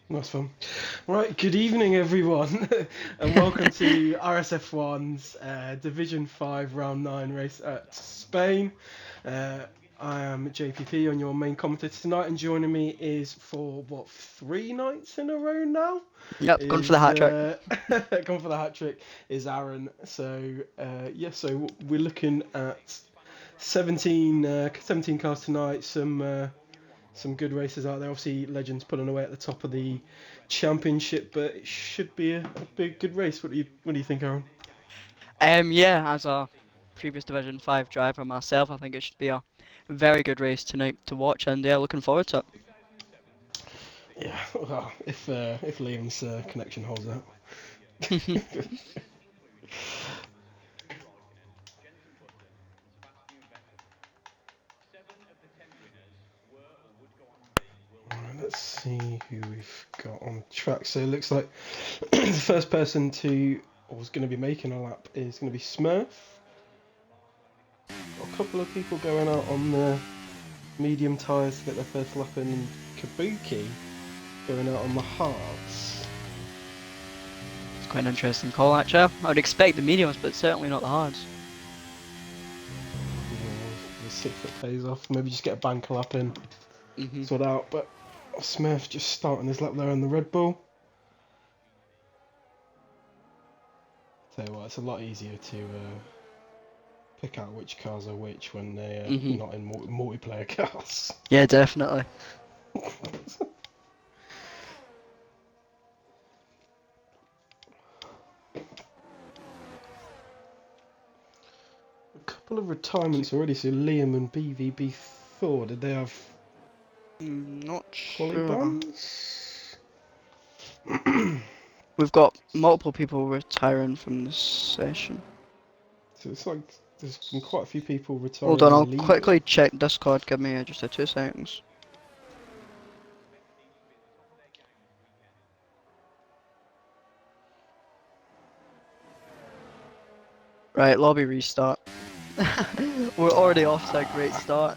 Nice fun. Right, good evening, everyone, and welcome to RSF1's Division 5 Round 9 race at Spain. Uh, I am JPP on your main commentator tonight, and joining me is for what, 3 nights in a row now? Yep, going for the Is hat trick. Gone for the hat trick is Aaron. So we're looking at 17 cars tonight. Some good races out there. Obviously, Legends pulling away at the top of the championship, but it should be a big good race. What do you think, Aaron? Yeah, as a previous Division 5 driver myself, I think it should be a very good race tonight to watch, and yeah, looking forward to it. Yeah, well, if Liam's connection holds out. Alright, let's see who we've got on track. So it looks like the first person to or is going to be making a lap is going to be Smurf. Got a couple of people going out on the medium tyres to get their first lap in, and Kabuki going out on the hards. It's quite an interesting call, actually. I would expect the mediums, but certainly not the hards. The 6 foot pays off. Maybe just get a bank lap in, hmm sort out. But Smurf just starting his lap there in the Red Bull. Tell you what, it's a lot easier to pick out which cars are which when they're hmm not in multiplayer cars. Yeah, definitely. A couple of retirements already. So Liam and BVB Thor, did they have Not quali sure. bans? We've got multiple people retiring from this session. So it's like there's been quite a few people Hold retiring on, or I'll leaving. quickly check Discord. Give me just a 2 seconds. Right, lobby restart. We're already off to a great start.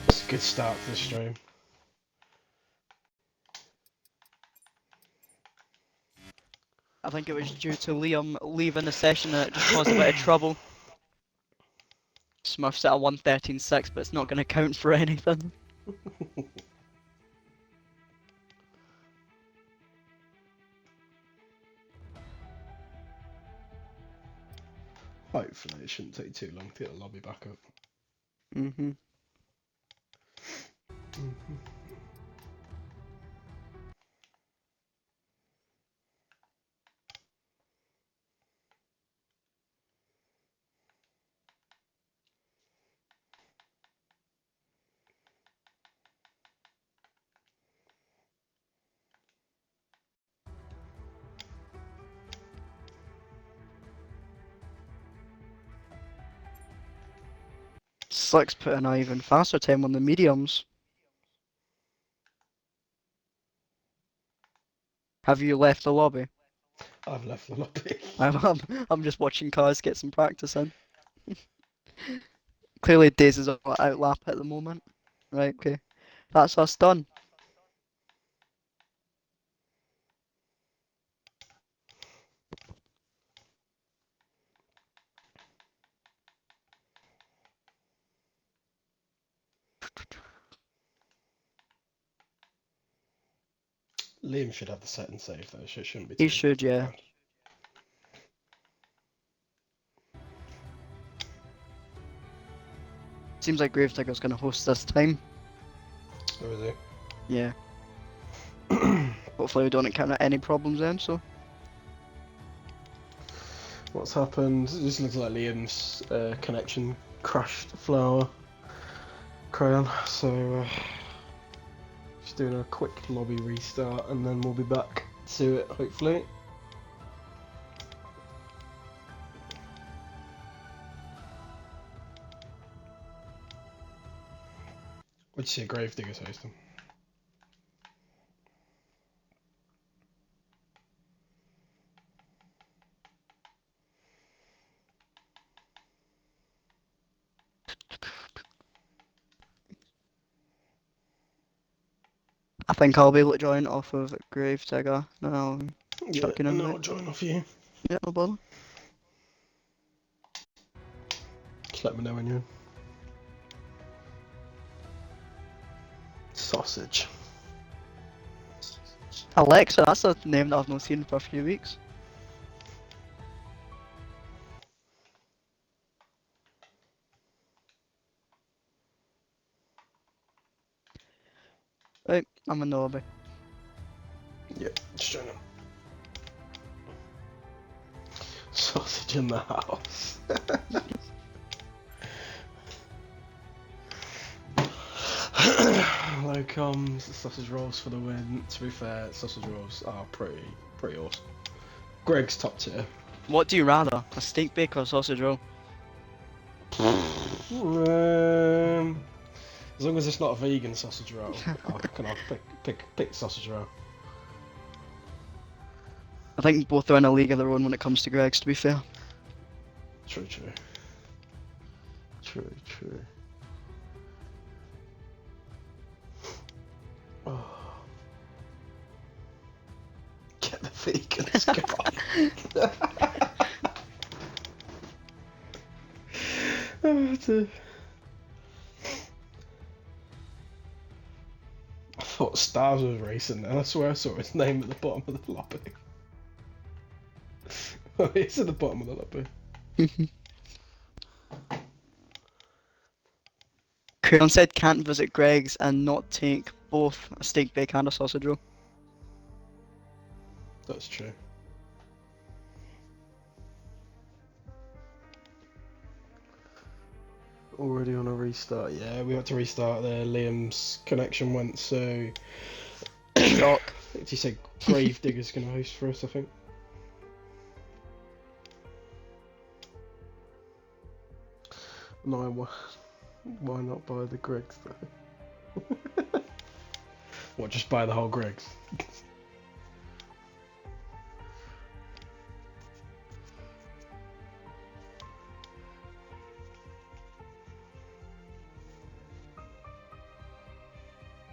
It's a good start to the stream. I think it was due to Liam leaving the session and it just caused a bit of trouble. Smurf's at a 113.6, but it's not going to count for anything. Hopefully it shouldn't take too long to get the lobby back up. hmm Slick's put in an even faster time on the mediums. Have you left the lobby? I've left the lobby. I'm just watching cars get some practice in. Clearly Daze is on outlap at the moment. Right, okay. That's us done. Liam should have the set and save though. Shouldn't be He too should, too yeah. bad. Seems like Gravedigger's gonna host this time. Where is Yeah. he? Hopefully we don't encounter any problems then, so. What's happened? It just looks like Liam's connection crashed Flower Crayon. So just doing a quick lobby restart and then we'll be back to it hopefully. What'd you say, Gravedigger's hosting? think I'll be able to join off of Gravedigger now. Yeah, Chucking in, and mate. I'll join off you. Yeah, no bother. Just let me know when you're in. Sausage. Alexa, that's a name that I've not seen for a few weeks. Right, I'm in the lobby. Yeah, just join in. Sausage in the house. Hello comes sausage rolls for the win. To be fair, sausage rolls are pretty awesome. Greg's top tier. What do you rather, a steak bake or a sausage roll? As long as it's not a vegan sausage roll, I'll pick sausage roll. I think both are in a league of their own when it comes to Greg's, to be fair. True. Oh. Get the vegans gone. I thought Stars was racing then. I swear I saw his name at the bottom of the lobby. Oh, it's at the bottom of the lobby. Creon said can't visit Greg's and not take both a steak bake and a sausage roll. That's true. Already on a restart. Yeah, we had to restart there. Liam's connection went so. Shock. He said Gravedigger's going to host for us, I think. No, why not buy the Greg's though? What, just buy the whole Greg's?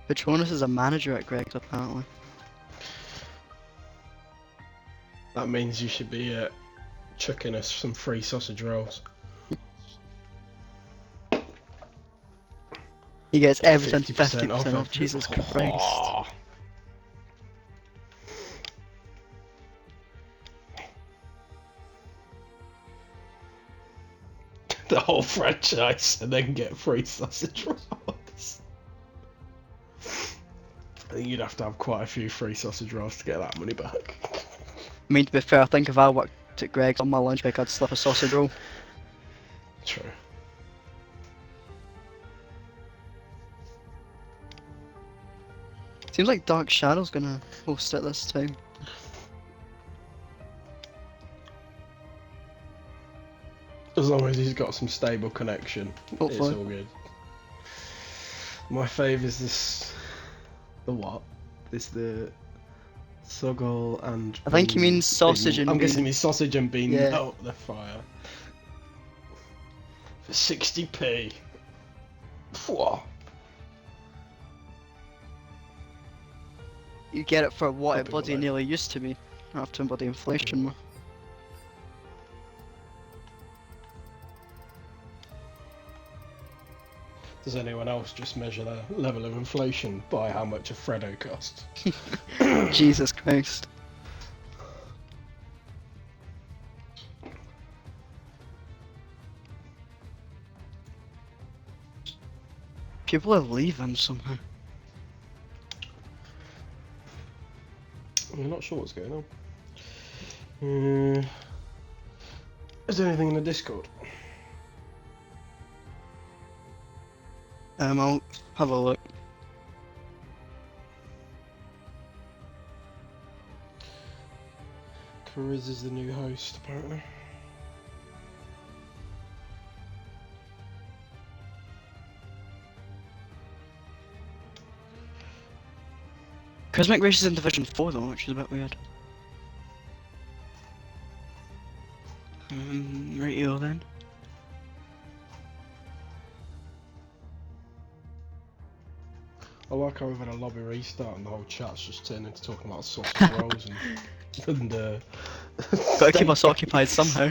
Patronus is a manager at Greg's, apparently. That means you should be chucking us some free sausage rolls. He gets everything 50% 50% off. Jesus Christ. Oh. The whole franchise and then get free sausage rolls. I think you'd have to have quite a few free sausage rolls to get that money back. I mean, to be fair, I think if I worked at Greg's on my lunch break, I'd slip a sausage roll. True. Seems like Dark Shadow's gonna host it this time. As long as he's got some stable connection, Hopefully. it's all good. My fave is this. The what? It's the Soggle and. I think he means sausage and I'm bean. guessing he means sausage and bean. Yeah. Oh, the fire. For 60p. Phew. You get it for what I'll it be bloody alright. nearly used to be after bloody inflation. Does anyone else just measure the level of inflation by how much a Freddo costs? Jesus Christ. People are leaving somehow. I'm not sure what's going on. Is there anything in the Discord? I'll have a look. Cariz is the new host, apparently. Cosmic Race is in Division 4 though, which is a bit weird. Rightio then. I like how we've had a lobby restart and the whole chat's just turned into talking about sausage rolls and Gotta keep us steak occupied bakes. somehow.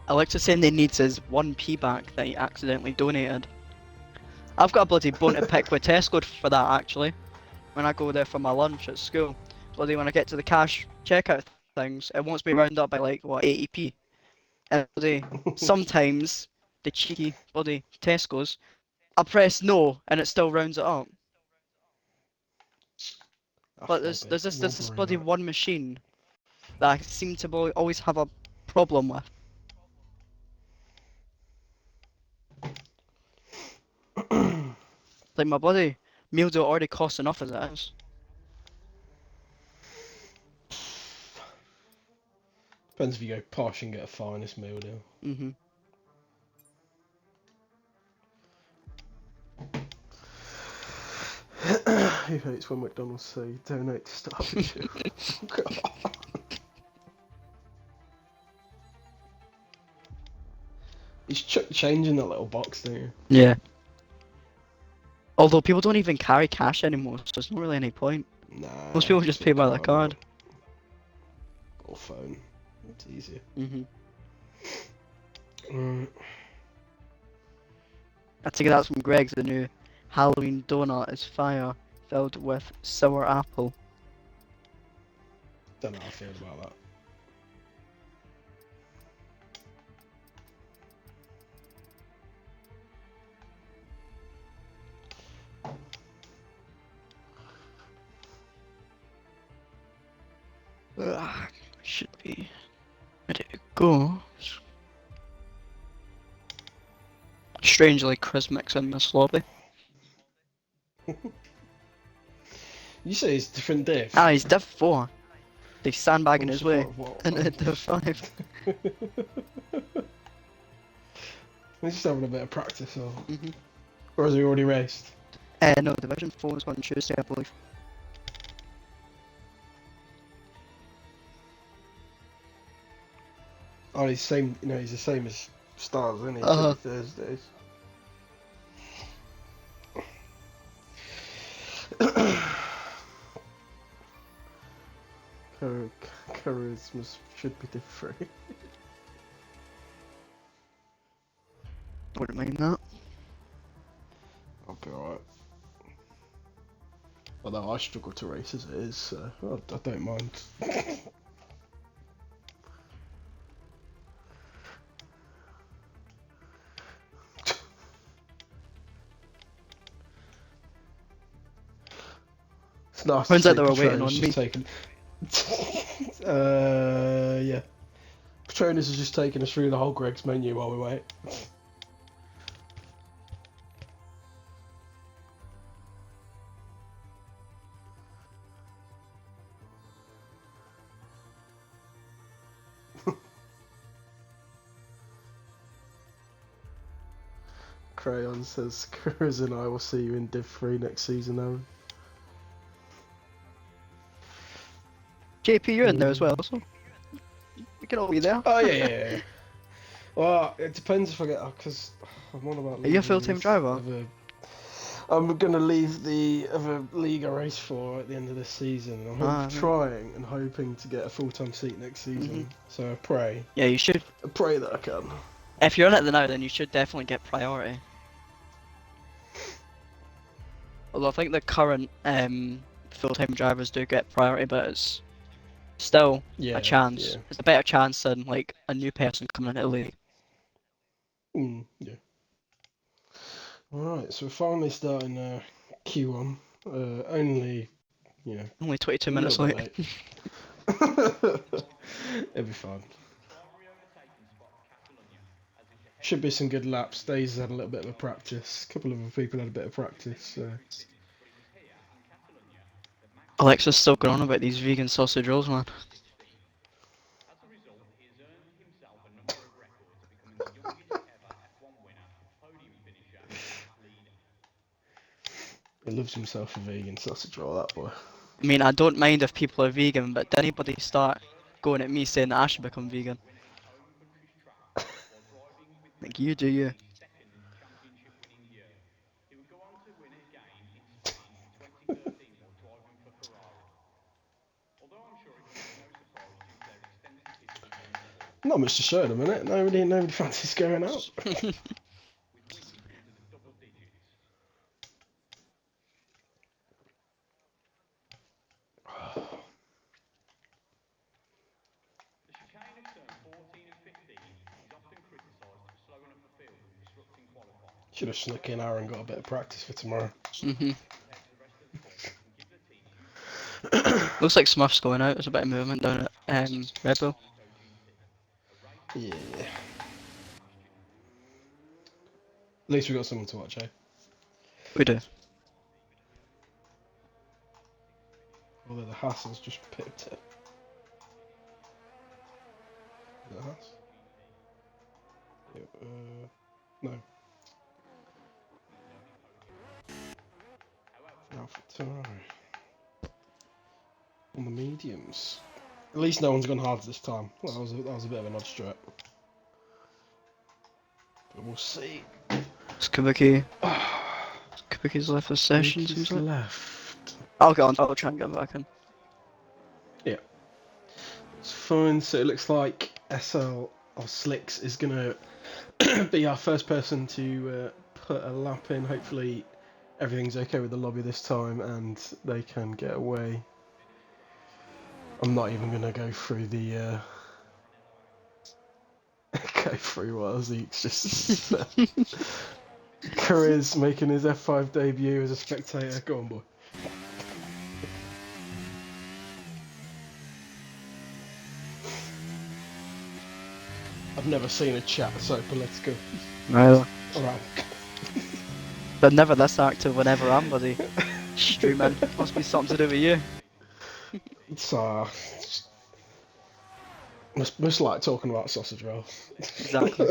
Alexa saying they needs his 1p back that he accidentally donated. I've got a bloody bone to pick with Tesco for that actually. When I go there for my lunch at school. Bloody when I get to the cash checkout things, it wants me round up by like what 80p. And bloody sometimes the cheeky bloody Tesco's, I press no and it still rounds it up. I But fob there's it. this Robbery, bloody that. one machine that I seem to always have a problem with. Like my bloody meals are already cost enough as it is. Depends if you go posh and get a finest meal deal. Mhm. Who hates when McDonald's say donate to starving children? He's changing that little box, don't you? Yeah. Although people don't even carry cash anymore, so there's not really any point. Nah, Most people just just a pay by their card card. or phone. It's easier. Mhm. Right. I take it that's from Greg's. The new Halloween donut is fire, filled with sour apple. Don't know how I feel about that. Should be ready to go. Strangely, Chris mix in this lobby. You say it's different diff. Ah, he's div 4. He's sandbagging What's his the way what? into div 5. He's just having a bit of practice, Mhm. or has he already raced? No, Division 4 is on Tuesday, I believe. Oh, he's same. You know, he's the same as Stars, isn't he? It's Uh-huh. only Thursdays. Charisma should be different. Wouldn't mind that. I'll be alright. Although I struggle to race as it is, so I don't mind. It's nice Turns to out see they were waiting Patronus on just me. taking. Yeah. Patronus has just taken us through the whole Greg's menu while we wait. Crayon says, Chris and I will see you in Div 3 next season, Aaron. JP, you're in there as well, so we can all be there. Oh, yeah. Well, it depends if I get. Because I'm on about Are you a leaving full-time this driver? other. I'm going to leave the other league I race for at the end of this season. I'm trying and hoping to get a full-time seat next season. So I pray. Yeah, you should. I pray that I can. If you're in it now, then you should definitely get priority. Although I think the current full-time drivers do get priority, but it's still a chance. Yeah. It's a better chance than like a new person coming into the league. Yeah. Alright, so we're finally starting Q1. Only, Only 22 a minutes little bit late. late. It'll be fine. Should be some good laps. Days had a little bit of a practice. A couple of other people had a bit of practice. So. Alexa's still going on about these vegan sausage rolls, man. He loves himself a vegan sausage roll, that boy. I mean, I don't mind if people are vegan, but did anybody start going at me saying that I should become vegan? Like, you do you. Not much to show at the minute. Nobody fancies going out. Should have snuck in Aaron, got a bit of practice for tomorrow. Looks like Smurf's going out. There's a bit of movement down at Red Bull. Yeah. At least we got someone to watch, eh? We do. Although the Hassel's just pipped it. Is it a Hass? Yeah, no. Alpha Ferrari. On the mediums. At least no one's gone hard this time. Well, that was a bit of an odd strike. But we'll see. It's Kabuki. Kabuki's left for session, seems like. Left. I'll get on. I'll try and get back in. Yeah. It's fine. So it looks like SL or Slicks is gonna be our first person to put a lap in. Hopefully everything's okay with the lobby this time and they can get away. I'm not even gonna go through the go through what else it's just Careers making his F5 debut as a spectator. Go on, boy. I've never seen a chat so political. Neither. Alright. But never this active whenever I'm bloody streaming. Must be something to do with you. It's must like talking about sausage roll. Exactly.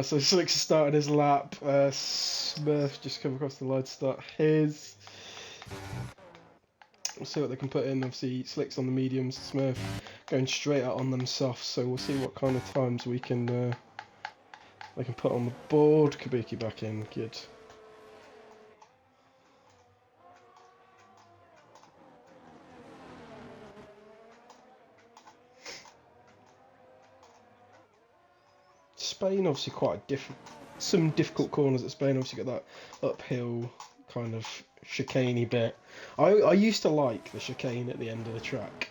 So Slicks is starting his lap. Smurf just come across the line to start his. We'll see what they can put in. Obviously, Slicks on the mediums, Smurf going straight out on them softs. So we'll see what kind of times we can they can put on the board. Kabuki back in, good. Spain obviously quite a different, some difficult corners at Spain. Obviously got that uphill kind of chicaney bit. I used to like the chicane at the end of the track.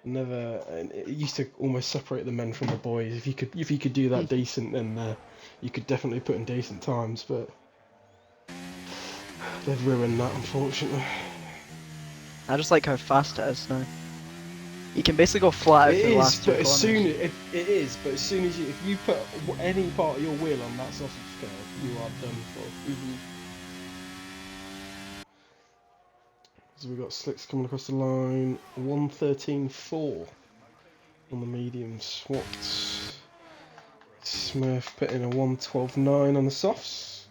Never, and it used to almost separate the men from the boys. If you could do that decent, then you could definitely put in decent times. But they've ruined that, unfortunately. I just like how fast it is now. You can basically go flat out It for the is, last two but corners. but as soon as if you put any part of your wheel on that sausage curve, you are done for. So we've got Slicks coming across the line, 1:13.4 on the mediums. What? Smurf put in a 1:12.9 on the softs.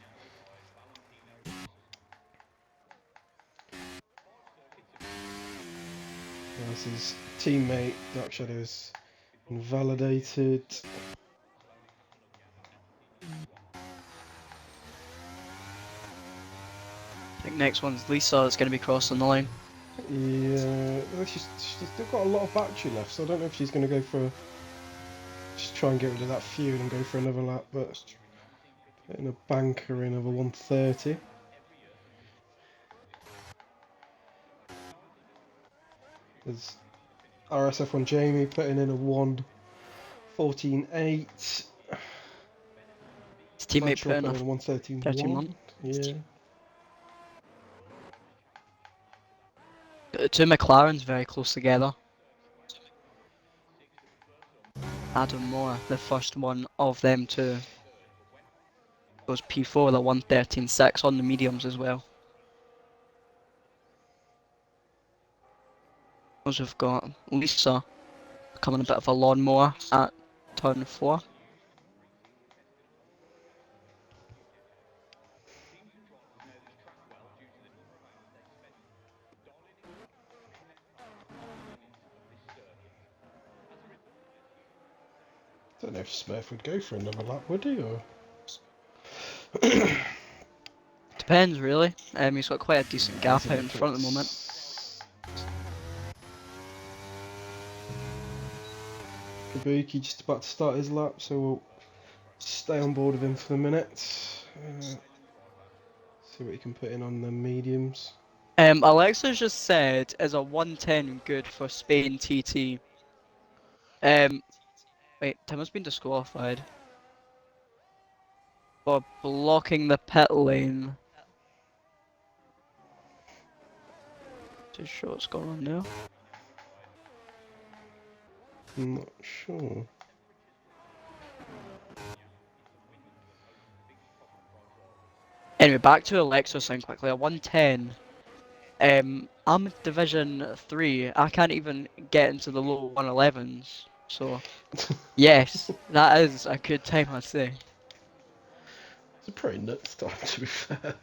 That's his teammate, Dark Shadows, invalidated. I think next one's Lisa that's going to be crossing the line. Yeah, well, she's still got a lot of battery left, so I don't know if she's going to go for just try and get rid of that fuel and go for another lap, but putting a banker in of a 1:30. There's RSF1 Jamie putting in a 1:14.8. His teammate Putting putting in a a 1:13.1. Yeah. The two McLarens very close together. Adam Moore, the first one of them two, goes P4 with a 1:13.6 on the mediums as well. Also we've got Lisa becoming a bit of a lawnmower at turn 4. Don't know if Smurf would go for another lap, would he? Or Depends really. He's got quite a decent gap Let's have out a in look front at the moment. Kabuki just about to start his lap, so we'll stay on board with him for the minute. See what he can put in on the mediums. Alexa's just said, is a 110 good for Spain TT? Wait, Tim has been disqualified for blocking the pit lane. Too sure what's going on now. I'm not sure. Anyway, back to Alexa saying quickly, a 110. I'm Division 3. I can't even get into the low 111s. So, yes, that is a good time, I'd say. It's a pretty nuts time, to be fair.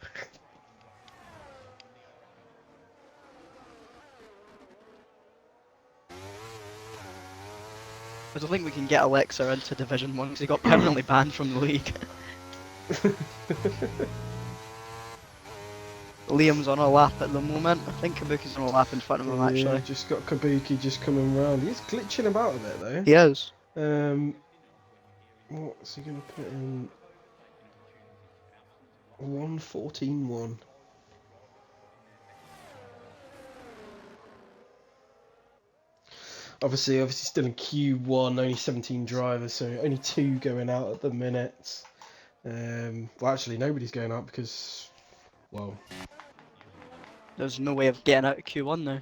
I don't think we can get Alexa into Division 1 because he got permanently banned from the league. Liam's on a lap at the moment. I think Kabuki's on a lap in front of him actually. Yeah, just got Kabuki just coming round. He's glitching about a bit though. He is. What's he gonna put in? 1:14.1. Obviously still in Q1, only 17 drivers, so only 2 going out at the minute. Well, actually, nobody's going out because, well, There's no way of getting out of Q1 now.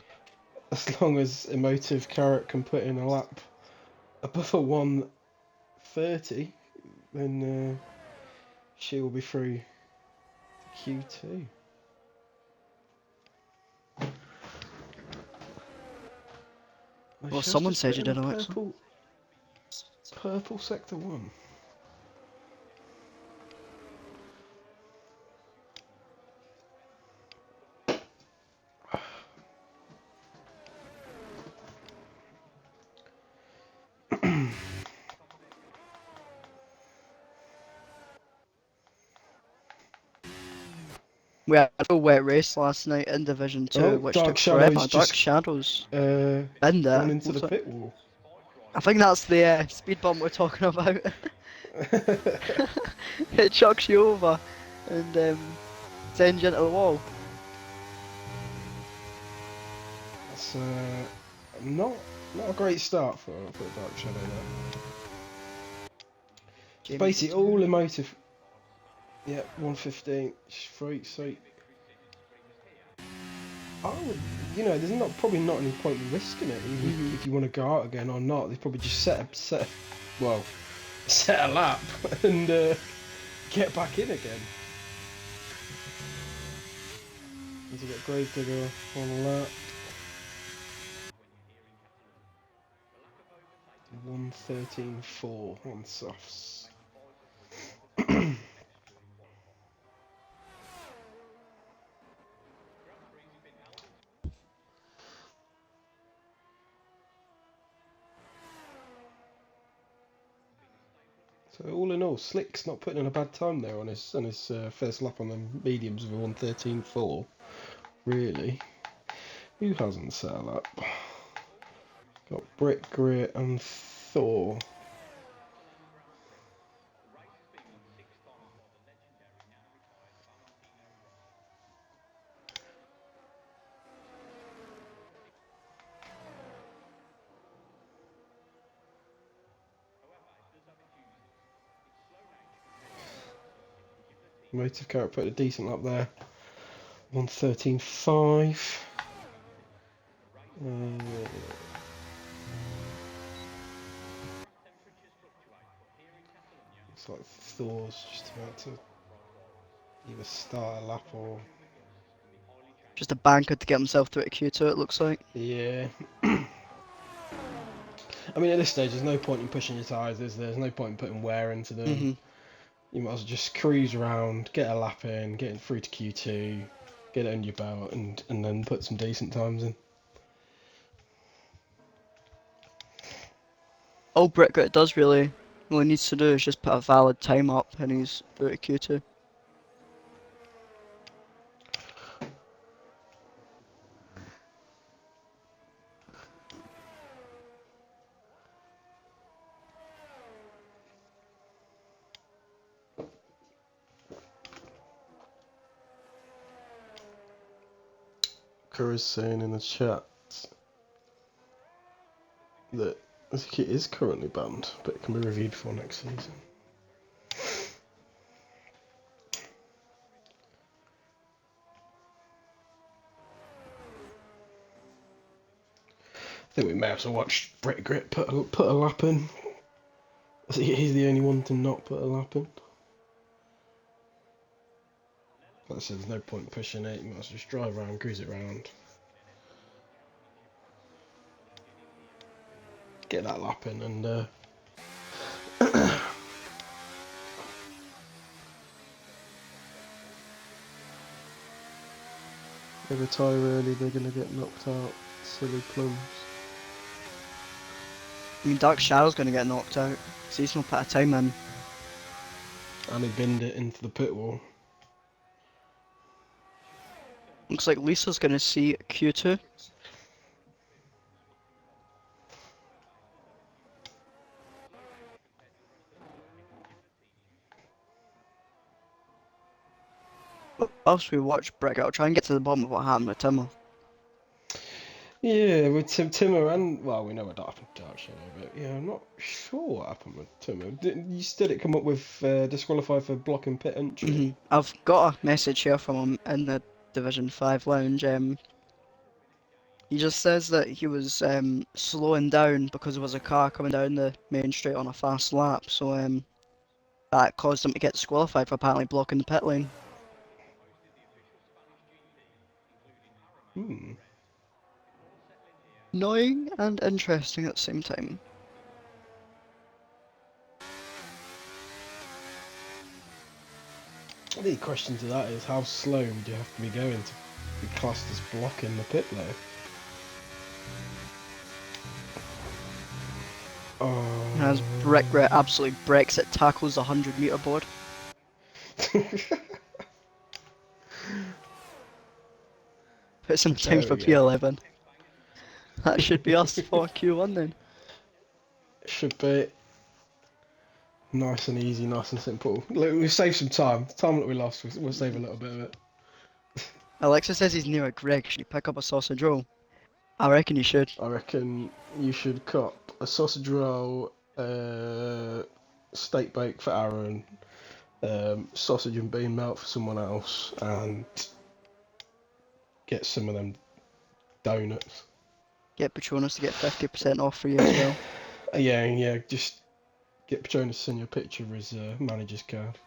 as long as Emotive Carrot can put in a lap above a 1:30, then she will be through to Q2. Well, someone said you did, Alexa. Purple sector 1. We had a wet race last night in Division 2, Oh, which Dark took Shadows forever. Dark just Shadows. gone Been there. into the pit wall. I think that's the speed bump we're talking about. It chucks you over and sends you into the wall. That's not a great start for Dark Shadow there. Basically all Emotive. Yeah, 1:15 straight. So I would, there's probably not any point in risking it, even if you want to go out again or not. They probably just set a lap and get back in again. As we got Gravedigger on a lap. 1:13.4 on softs. So all in all, Slick's not putting in a bad time there on his first lap on the mediums of a 1:13.4. Really, who hasn't set a lap? Got Brick, Grit, and Thor. Motive Carrot put a decent lap there. 1:13.5. Looks like Thor's just about to either start a lap or... Just a banker to get himself through to Q2, it looks like. Yeah. I mean, at this stage, there's no point in pushing your tyres, is there? There's no point in putting wear into them. You might as well just cruise around, get a lap in, get it through to Q2, get it under your belt, and then put some decent times in. Oh, Brick Grit does really All he needs to do is just put a valid time up and he's out of Q2. Kura's saying in the chat that I think it is currently banned, but it can be reviewed for next season. I think we may have to watch Brett Grit put a lap in. I think he's the only one to not put a lap in. Like I said, there's no point pushing it. You might as well just drive around, cruise it around. Get that lap in and they retire early, they're going to get knocked out. Silly plums. I mean, Dark Shadow's gonna get knocked out, because he's not put a time in. And he binned it into the pit wall. Looks like Lisa's gonna see Q2. Whilst we watch Brick, I'll try and get to the bottom of what happened with Timmer. Yeah, with Timmer and, well, we know what happened to Dark Shadow, but yeah, I'm not sure what happened with Timmer. You still did it come up with disqualified for blocking pit entry? I've got a message here from him in the Division 5 lounge. He just says that he was slowing down because there was a car coming down the main straight on a fast lap, so that caused him to get disqualified for apparently blocking the pit lane. Annoying and interesting at the same time. The question to that is, how slow would you have to be going to be classed as blocking the pit lane? As Brick absolutely breaks it, tackles the 100-meter board. Puts in time for P11. That should be us for Q1 then. Should be. Nice and easy, nice and simple. Look, we've saved some time. The time that we lost, we'll save a little bit of it. Alexa says he's near a Greg. Should he pick up a sausage roll? I reckon he should. I reckon you should cop a sausage roll, steak bake for Aaron, sausage and bean melt for someone else, and get some of them donuts. Get Patronus to get 50% off for you as well. Yeah, just get Patronus to send you a picture of his manager's card.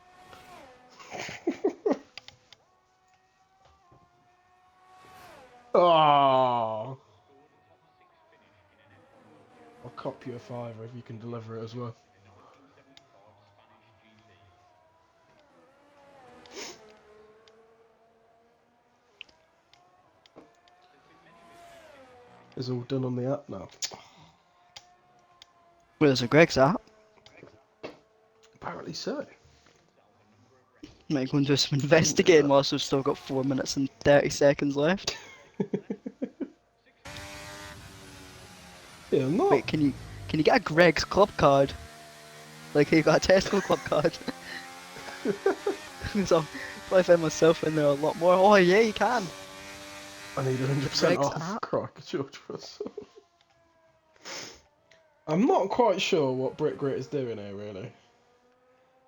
Oh! I'll cop you a fiver if you can deliver it as well. It's all done on the app now. Well, there's a Greg's app. Apparently so. Might go and do some investigating whilst we've still got 4 minutes and 30 seconds left. Yeah, I'm not. Wait, can you get a Greg's club card? Like you got a Tesco club card. So if I find myself in there a lot more, oh yeah, you can. I need 100% Greg's off. app. Crikey, George Russell. I'm not quite sure what Brick Grit is doing here, really.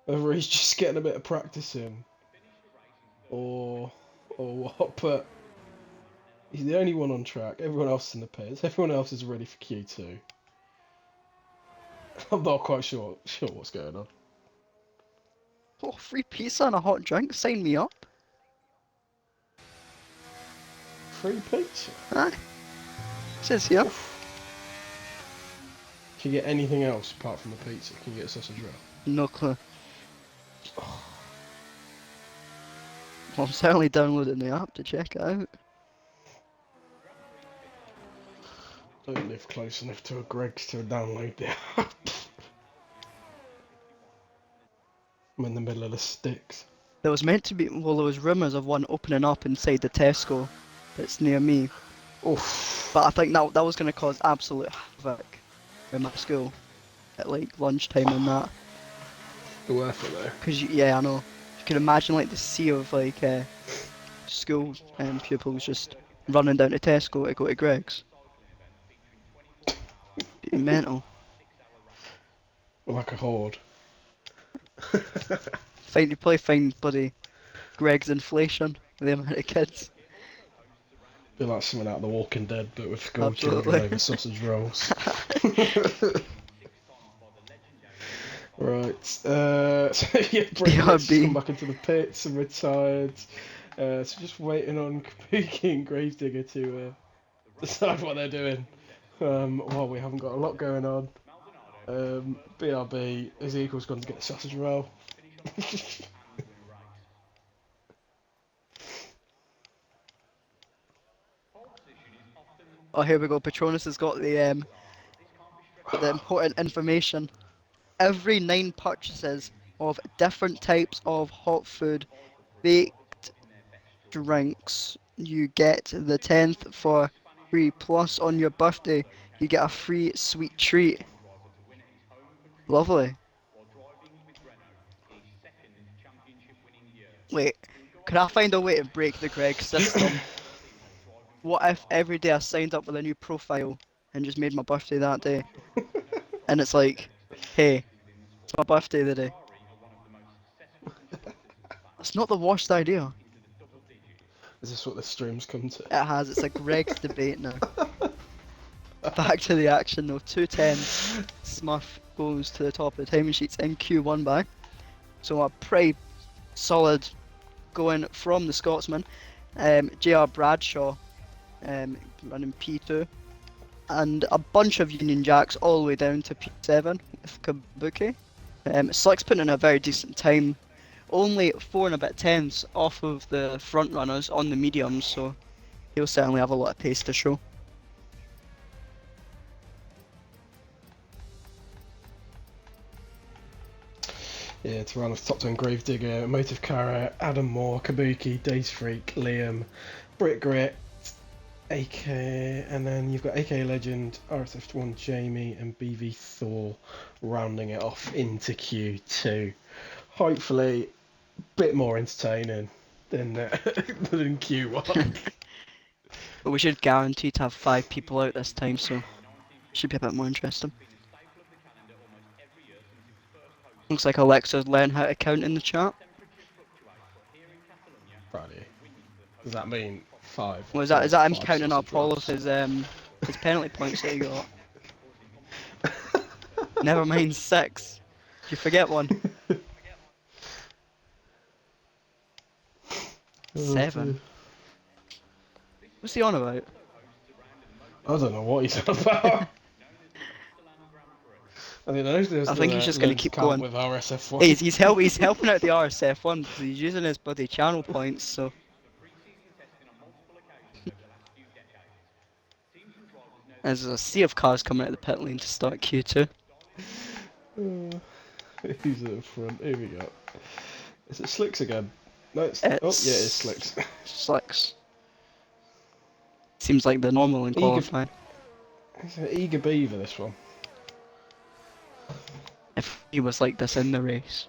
Whether he's just getting a bit of practice in, or what, but he's the only one on track. Everyone else is in the pits. Everyone else is ready for Q2. I'm not quite sure what's going on. Oh, free pizza and a hot drink. Sign me up. Free pizza? Aye. Says here. Can you get anything else apart from the pizza? Can you get a sausage roll? No clue. Well, I'm certainly downloading the app to check it out. Don't live close enough to a Greg's to download the app. I'm in the middle of the sticks. There was meant to be, well, there was rumours of one opening up inside the Tesco that's near me, Oof. but I think that was going to cause absolute havoc in my school at like lunchtime and that. Worth it though. Cause yeah, I know. You can imagine like the sea of like school pupils just running down to Tesco to go to Greg's. Be mental. Like a horde. You probably find bloody Greg's inflation with the amount of kids. Be like something out of The Walking Dead, but with school children Absolutely. over sausage rolls. Right. So yeah, Bricklet's BRB. come back into the pits and retired. So just waiting on Kabuki and Gravedigger to decide what they're doing. Well, we haven't got a lot going on. BRB, his equal's gone to get the sausage roll. Oh, here we go. Patronus has got the important information. Every 9 purchases of different types of hot food, baked drinks, you get the 10th for free. Plus, on your birthday, you get a free sweet treat. Lovely. Wait, can I find a way to break the Greg system? What if every day I signed up with a new profile and just made my birthday that day? And it's like, hey, it's my birthday today. That's not the worst idea. Is this what the stream's come to? It has, it's a Greg's debate now. Back to the action though, 210. Smurf goes to the top of the timing sheets in Q1 bag. So a pretty solid going from the Scotsman. JR Bradshaw running P2. And a bunch of Union Jacks all the way down to P7 with Kabuki. Slick's putting in a very decent time. Only 4 and a bit tenths off of the front runners on the mediums, so he'll certainly have a lot of pace to show. Yeah, to round off the top 10, Gravedigger, Motive Cara, Adam Moore, Kabuki, Days Freak, Liam, Brit Grit, AK, and then you've got AK Legend, RSF1 Jamie, and BV Thor rounding it off into Q2. Hopefully, a bit more entertaining than than Q1. But we should guarantee to have 5 people out this time, so should be a bit more interesting. Looks like Alexa's learned how to count in the chat. Friday. Does that mean 5? Well, is that him 5 counting up sausage all rolls? of his penalty points that he got? Never mind 6. Did you forget one? 7. What's he on about? I don't know what he's on about. I mean, I think he's just gonna keep going. with RSF1. Hey, he's helping out the RSF1 because he's using his bloody channel points, so. There's a sea of cars coming out of the pit lane to start Q2. Who's at the front? Here we go. Is it Slicks again? No, it's... Oh, yeah, it is Slicks. Slicks. Seems like the normal in qualifying. It's an eager beaver, this one. If he was like this in the race.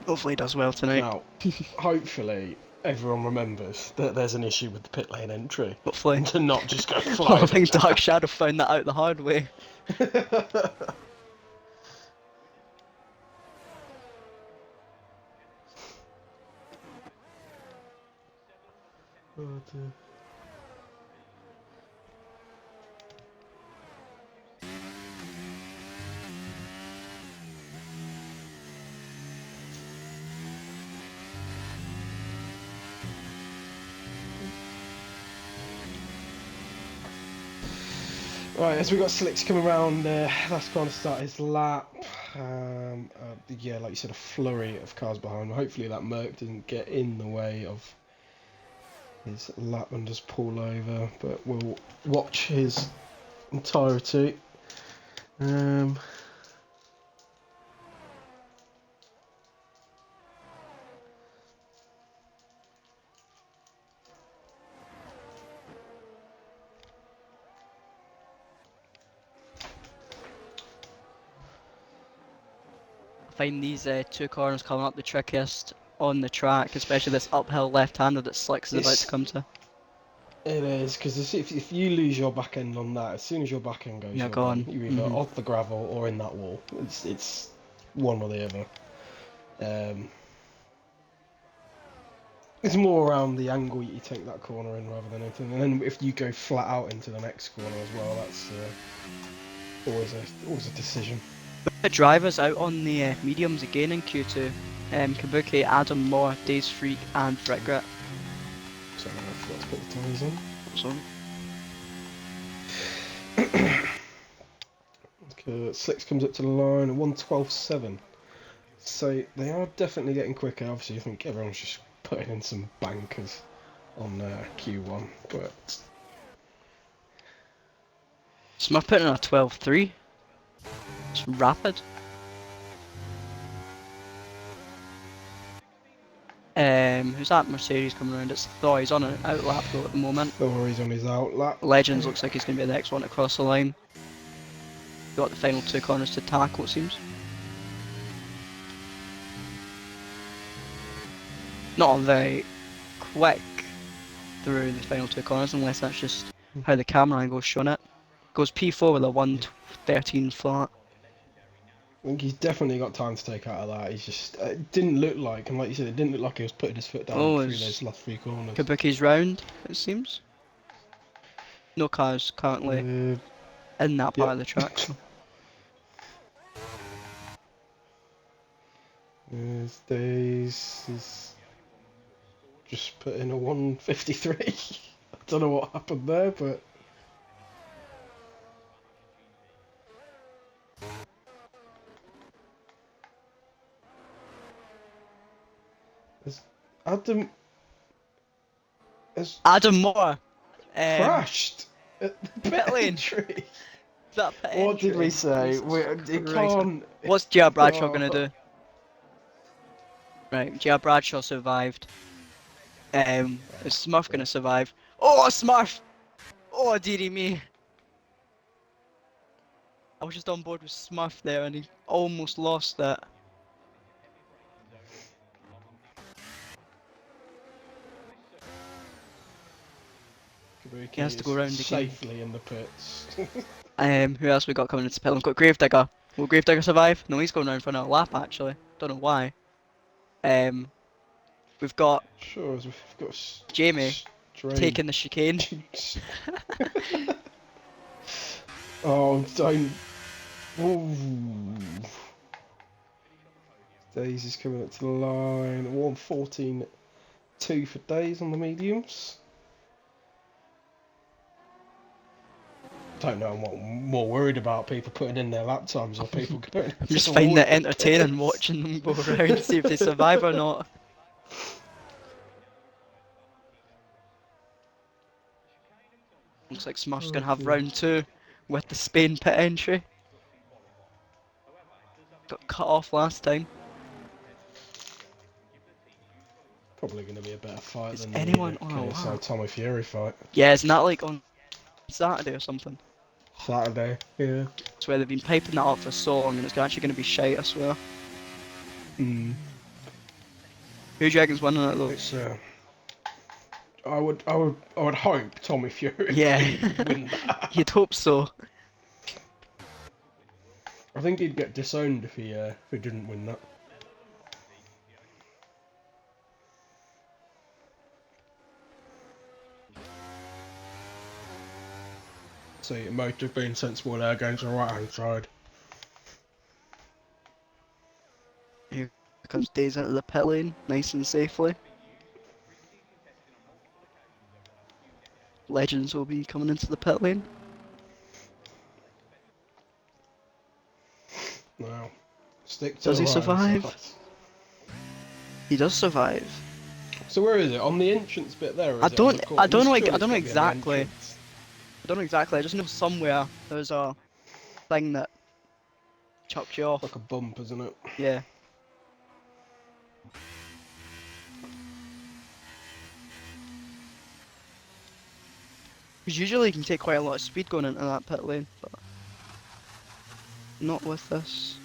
Hopefully he does well tonight. Now, hopefully everyone remembers that there's an issue with the pit lane entry. Hopefully. And to not just go I flying. think Dark Shadow found that out the hard way. Oh dear. Right, as we got Slicks coming around, that's going to start his lap. Yeah, like you said, a flurry of cars behind. Hopefully that Merc doesn't get in the way of his lap and just pull over, but we'll watch his entirety. I find these two corners coming up the trickiest on the track, especially this uphill left-hander that Slicks is about to come to. It is, because if you lose your back end on that, as soon as your back end goes, You're you're gone. done. You're either off the gravel or in that wall. It's one or the other. It's more around the angle you take that corner in rather than anything. And then if you go flat out into the next corner as well, that's always a decision. The drivers out on the mediums again in Q2. Kabuki, Adam Moore, Days Freak, and Fritgrit. So I forgot to put the tyres on. Sorry. Slicks comes up to the line at 1:12.7. So they are definitely getting quicker. Obviously, I think everyone's just putting in some bankers on Q1, but Smurf putting in a 12.3. It's rapid. Who's that Mercedes coming around? It's Thor. He's on an outlap though at the moment. Thor is on his outlap. Legends looks like he's going to be the next one to cross the line. Got the final two corners to tackle, it seems. Not very quick through the final two corners, unless that's just how the camera angle's shown it. Goes P4 with a 113 flat. I think he's definitely got time to take out of that. He's just it didn't look like, and like you said, it didn't look like he was putting his foot down through those last three corners. Kabuki's round, it seems. No cars currently in that part of the track. So. Days is just put in a 153. I don't know what happened there, but Adam Moore crashed at the pit lane. entry. That pit What entry. did we say? It can't. What's Gia Bradshaw gonna do? Right, Gia Bradshaw survived. Is Smurf gonna survive? Oh, Smurf! Oh, dearie me. I was just on board with Smurf there and he almost lost it. He has to go round again. Safely in the pits. Who else we got coming into pit? We've got Gravedigger. Will Gravedigger survive? No, he's going round for another lap actually. Don't know why. We've got we've got Jamie taking the chicane. Oh, don't. Ooh. Days is coming up to the line. 1:14.2 for Days on the mediums. Don't know what I'm more worried about, people putting in their lap times or people going. I'm just finding it entertaining watching them go around, see if they survive or not. Looks like Smurf's gonna have round 2 with the Spain pit entry. Got cut off last time. Probably going to be a better fight than anyone the on a KSI lap? Tommy Fury fight. Yeah, isn't that like on Saturday or something? Saturday, yeah. It's where they've been piping that up for so long and it's actually going to be shite, I swear. Hmm. Who do you reckon's winning it though? It's I would hope Tommy Fury Yeah. win that. You'd hope so. I think he'd get disowned if he didn't win that. So it might have been sensible there going to the right hand side. Here comes Days into the pit lane, nice and safely. Legends will be coming into the pit lane. Now, stick to Does the he right survive? side. He does survive. So where is it? On the entrance bit there? Or I is it on don't the know. I don't know Surely it's gotta be on the exactly. entrance. I don't know exactly. I just know somewhere there's a thing that chucks you off. Like a bump, isn't it? Yeah. Because usually you can take quite a lot of speed going into that pit lane, but not with this.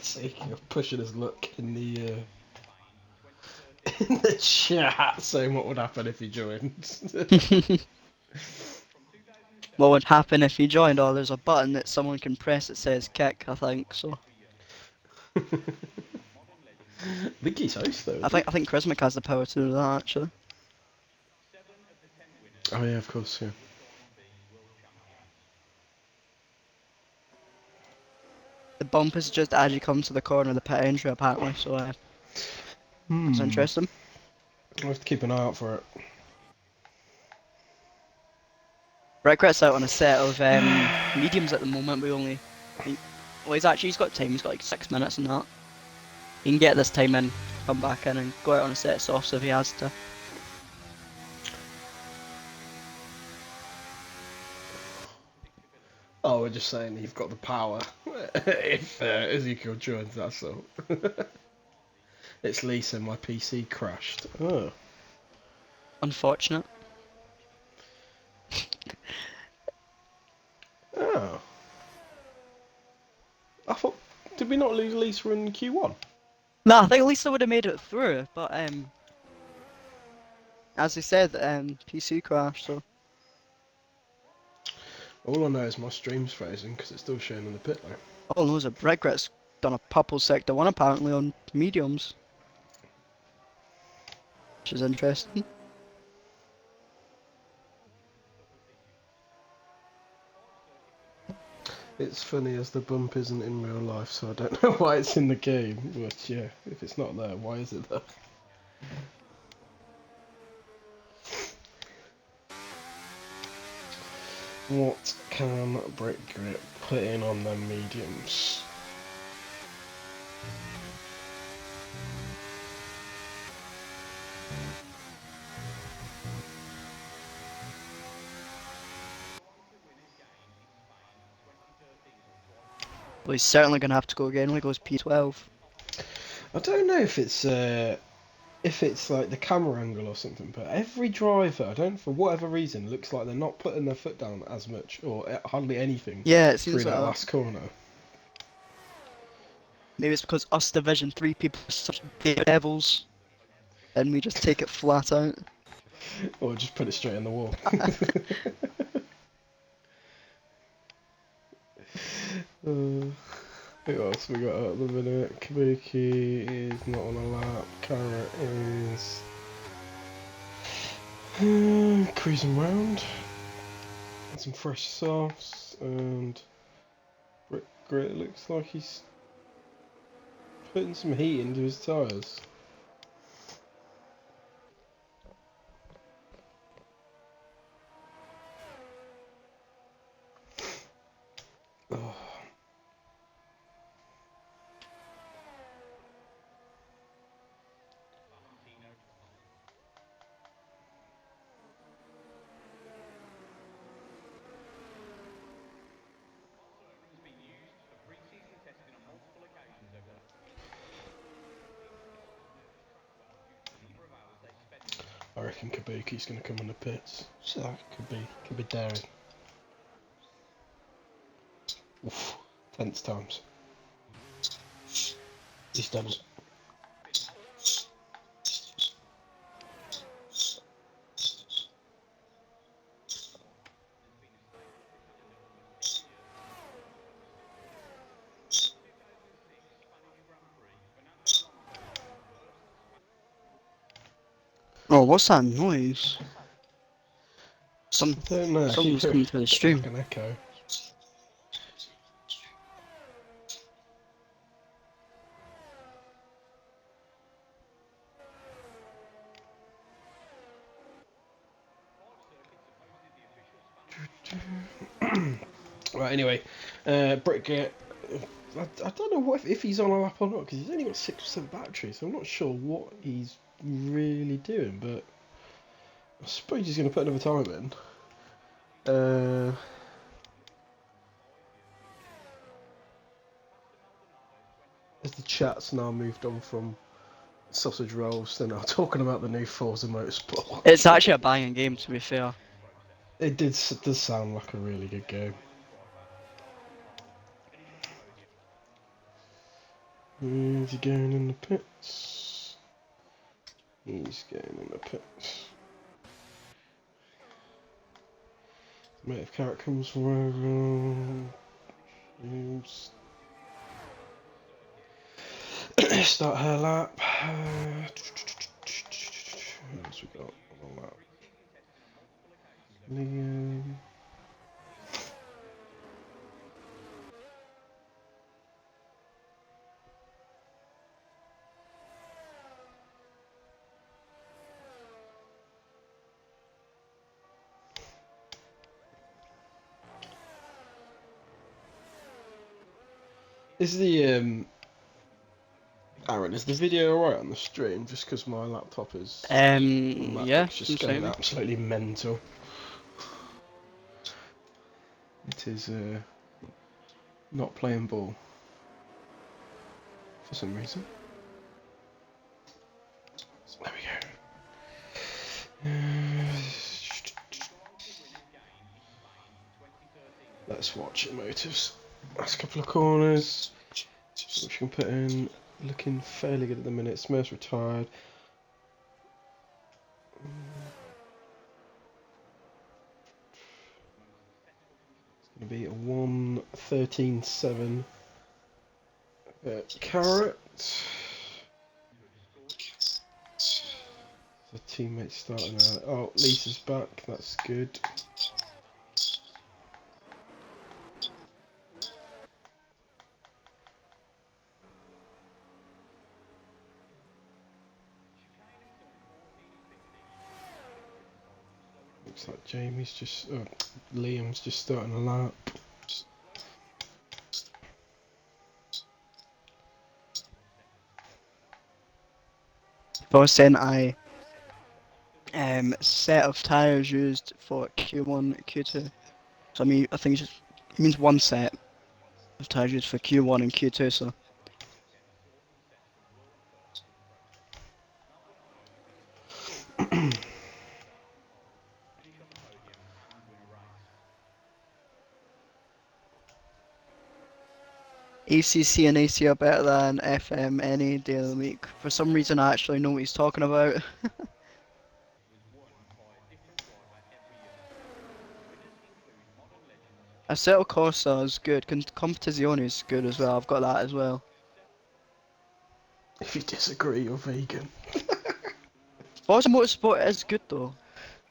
Seeking of pushing his luck in the in the chat, saying what would happen if he joined. What would happen if you joined? Oh, there's a button that someone can press that says kick, I think, so. I think he's host though. I think Chrismic has the power to do that, actually. Oh yeah, of course, yeah. The bump is just as you come to the corner of the pit entry, apparently, so that's interesting. I'll have to keep an eye out for it. Regret's out on a set of mediums at the moment. Well, he's got time. He's got like 6 minutes and that. He can get this time in, come back in, and go out on a set of softs if he has to. Oh, we're just saying you've got the power. If Ezekiel joins, that's all. It's Lisa, my PC crashed. Oh. Unfortunate. Oh. I thought, did we not lose Lisa in Q1? Nah, I think Lisa would have made it through, but as he said, PC crash. So All I know is my stream's frozen because it's still showing in the pit now. all knows that Regret's done a purple sector 1 apparently on mediums, which is interesting. It's funny as the bump isn't in real life, so I don't know why it's in the game. But yeah, if it's not there, why is it there? What can Brick Grip put in on them mediums? Well, he's certainly gonna have to go again when he goes P12. I don't know if it's like the camera angle or something, but every driver, I don't, for whatever reason, looks like they're not putting their foot down as much or hardly anything. Yeah, it through seems like that that. last corner. Maybe it's because us Division 3 people are such devils, and we just take it flat out. Or just put it straight in the wall. Who else we got at the minute? Kabuki is not on a lap. Carrot is cruising round. And some fresh softs, and Brick Grit looks like he's putting some heat into his tyres. Oh. I reckon Kabuki's going to come in the pits, so could be daring. Oof, tense times. He's done it. Oh, what's that noise? I don't know. Someone's coming through the stream. Like an echo. Right, anyway, Brick, I don't know what if he's on a lap or not, because he's only got 6% battery, so I'm not sure what he's really doing, but I suppose he's going to put another time in. As the chat's now moved on from sausage rolls, they're now talking about the new Forza Motorsport. It's actually a banging game, to be fair. It does sound like a really good game. Is he going in the pits? He's going in the pits. Mate, if Carrot comes from where, start her lap. What else we got on the lap? Liam. Is the Aaron, is the video alright on the stream? Just because my laptop is Yeah, MacBook's just going slightly. absolutely mental. It is not playing ball for some reason. There we go. Let's watch it, motives. Last couple of corners. Which we can put in. Looking fairly good at the minute. Smurf's retired. It's going to be a 1:13.7. Carrot. The teammates starting out. Oh, Lisa's back. That's good. Looks like Liam's just starting a lap. If I was saying set of tires used for Q1, Q2. So I think it means one set of tires used for Q1 and Q2. So ACC and AC are better than FM any day of the week. For some reason, I actually know what he's talking about. Assetto Corsa is good. Competizione is good as well. I've got that as well. If you disagree, you're vegan. Forza Motorsport is good though.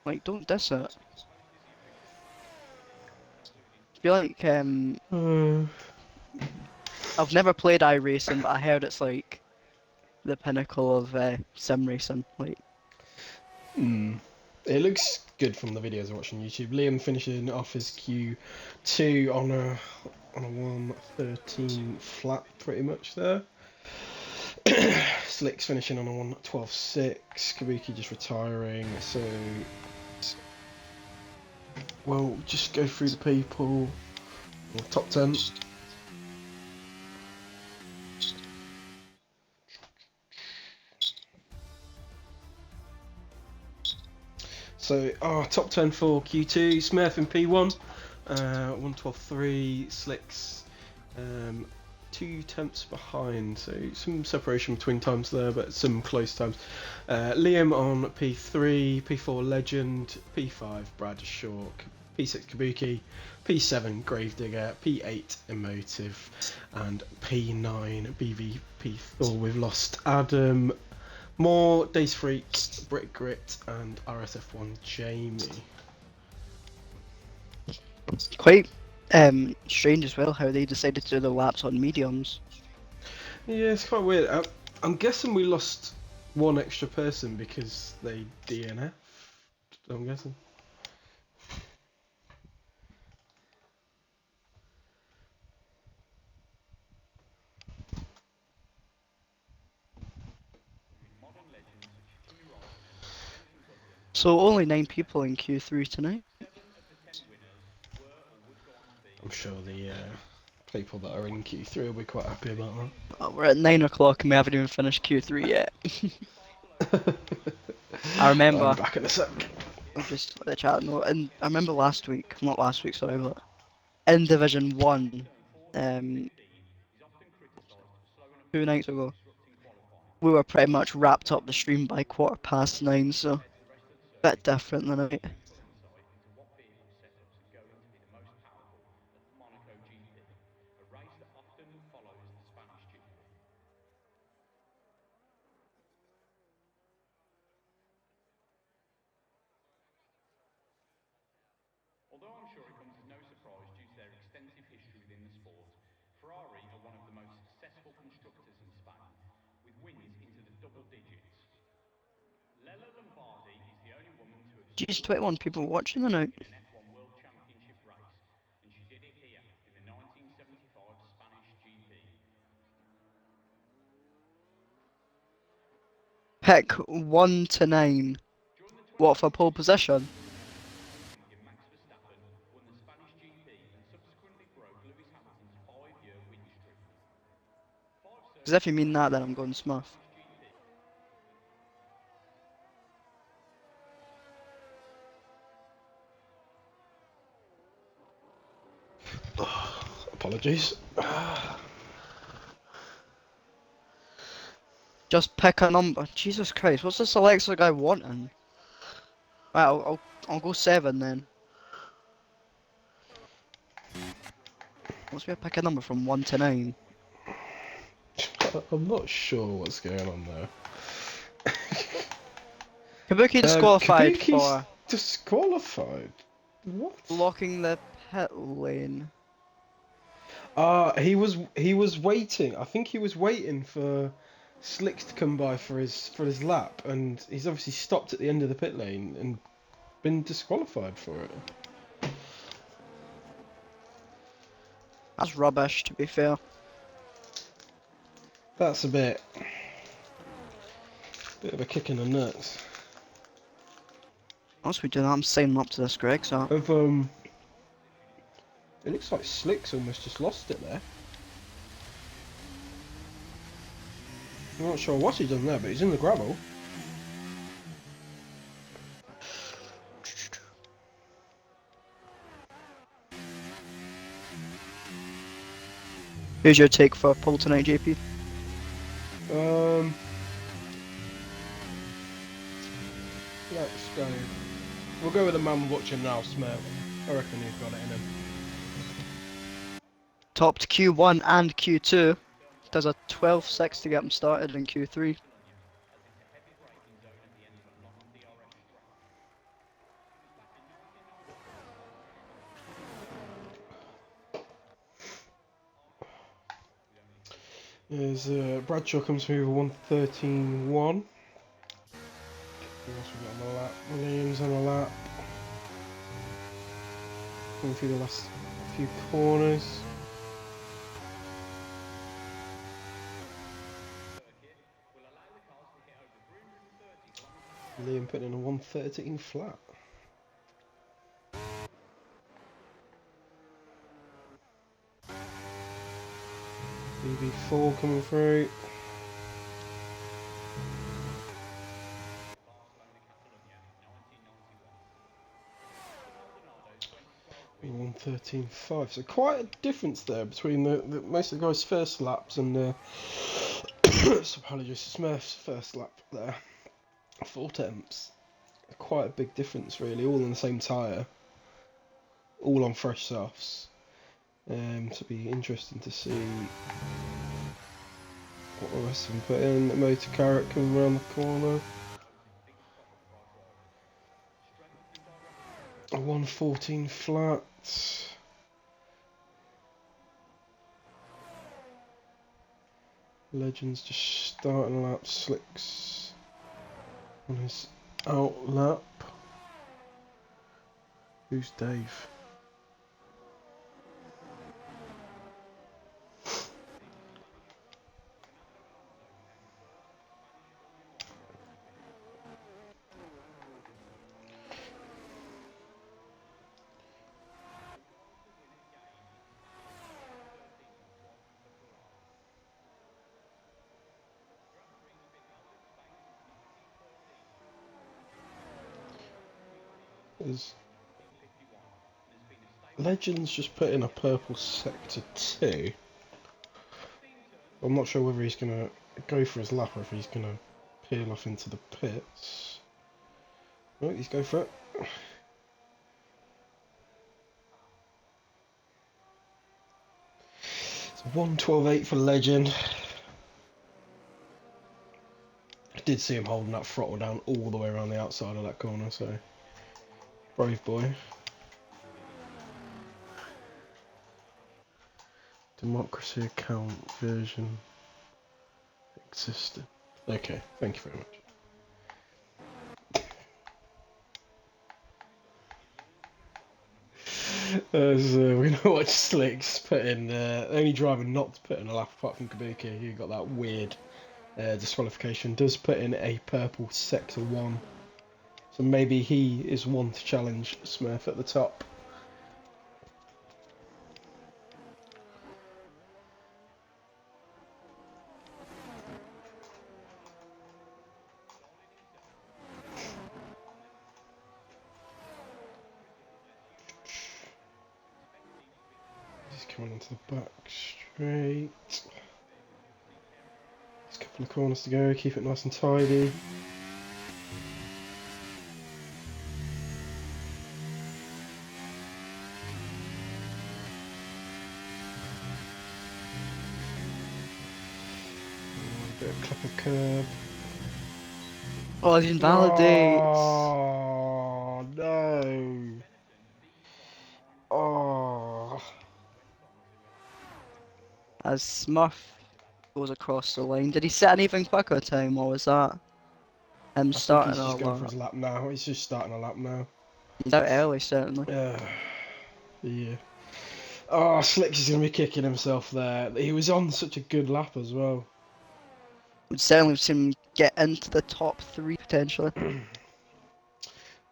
Like, don't diss it. I feel like I've never played iRacing, but I heard it's like the pinnacle of sim racing. Like, It looks good from the videos I watch on YouTube. Liam finishing off his Q2 on a 1:13 flat, pretty much there. Slick's finishing on a 1:12.6. Kabuki just retiring. So we'll just go through the people. Top 10. So our top 10 for Q2, Smurf in P1, 1:12.3, Slicks 2 tenths behind, so some separation between times there, but some close times. Liam on P3, P4 Legend, P5 Brad Short, P6 Kabuki, P7 Gravedigger, P8 Emotive, and P9 BVP Thor. We've lost Adam, More, Days Freak, Brick Grit, and RSF1 Jamie. quite strange as well how they decided to do the laps on mediums. Yeah, it's quite weird. I'm guessing we lost one extra person because they DNF. I'm guessing. So only 9 people in Q3 tonight. I'm sure the people that are in Q3 will be quite happy about Oh, we're at 9 o'clock and we haven't even finished Q3 yet. that. I remember. I'll be back in a sec. I'll just let the chat know. And I remember not last week, sorry, but in Division 1, 2 nights ago. We were pretty much wrapped up the stream by 9:15, so bit different than it. Geez, 21 people watching the night. Pick 1 to 9. What for pole position? Because if you mean that, then I'm going Smurf. Apologies. Just pick a number. Jesus Christ, what's this Alexa guy wanting? Right, I'll go 7 then. What's me pick a number from 1 to 9? I'm not sure what's going on there. Kabuki disqualified Kabuki's for disqualified. What? blocking the pit lane. He was waiting. I think he was waiting for Slicks to come by for his lap, and he's obviously stopped at the end of the pit lane and been disqualified for it. That's rubbish, to be fair. That's a bit of a kick in the nuts. Once we do that, I'm signing up to this, Greg, so... Of it looks like Slicks almost just lost it there. I'm not sure what he's done there, but he's in the gravel. Here's your take for pole tonight, JP. Let's go. We'll go with the man watching now, Smurf. I reckon he's got it in him. Topped Q1 and Q2. Does a 12.6 to get him started in Q3. There's Bradshaw comes through with 113.1. Who else we got on the lap? Williams on the lap. Going through the last few corners. Liam putting in a 113 flat. BB4 coming through. And 113.5. So quite a difference there between the most of the guys' first laps and apologies, Smurf's first lap there. 4 temps. Quite a big difference really, all on the same tyre. All on fresh softs. To be interesting to see what the rest of them put in. The motor carrot coming around the corner. A 114 flat. Legends just starting lap. Slicks on his out lap. Who's Dave? Is Legends just put in a purple sector 2? I'm not sure whether he's going to go for his lap or if he's going to peel off into the pits. Oh, he's going for it. It's 1:12.8 for Legend. I did see him holding that throttle down all the way around the outside of that corner, so brave boy. Democracy account version existed. Okay, thank you very much. So we're gonna watch Slicks put in only driver not to put in a lap apart from Kabuki, who got that weird disqualification. Does put in a purple sector 1, so maybe he is one to challenge Smurf at the top. He's coming into the back straight. There's a couple of corners to go, keep it nice and tidy. A bit of clip of curb. Oh, it invalidates. Oh no! Oh. As Smurf goes across the line. Did he set an even quicker time, or was that him I think starting he's a just going for lap? his lap now. He's just starting a lap now. He's out early, certainly. Yeah. Oh, Slicks is going to be kicking himself there. He was on such a good lap as well. Would certainly have seen him get into the top 3 potentially.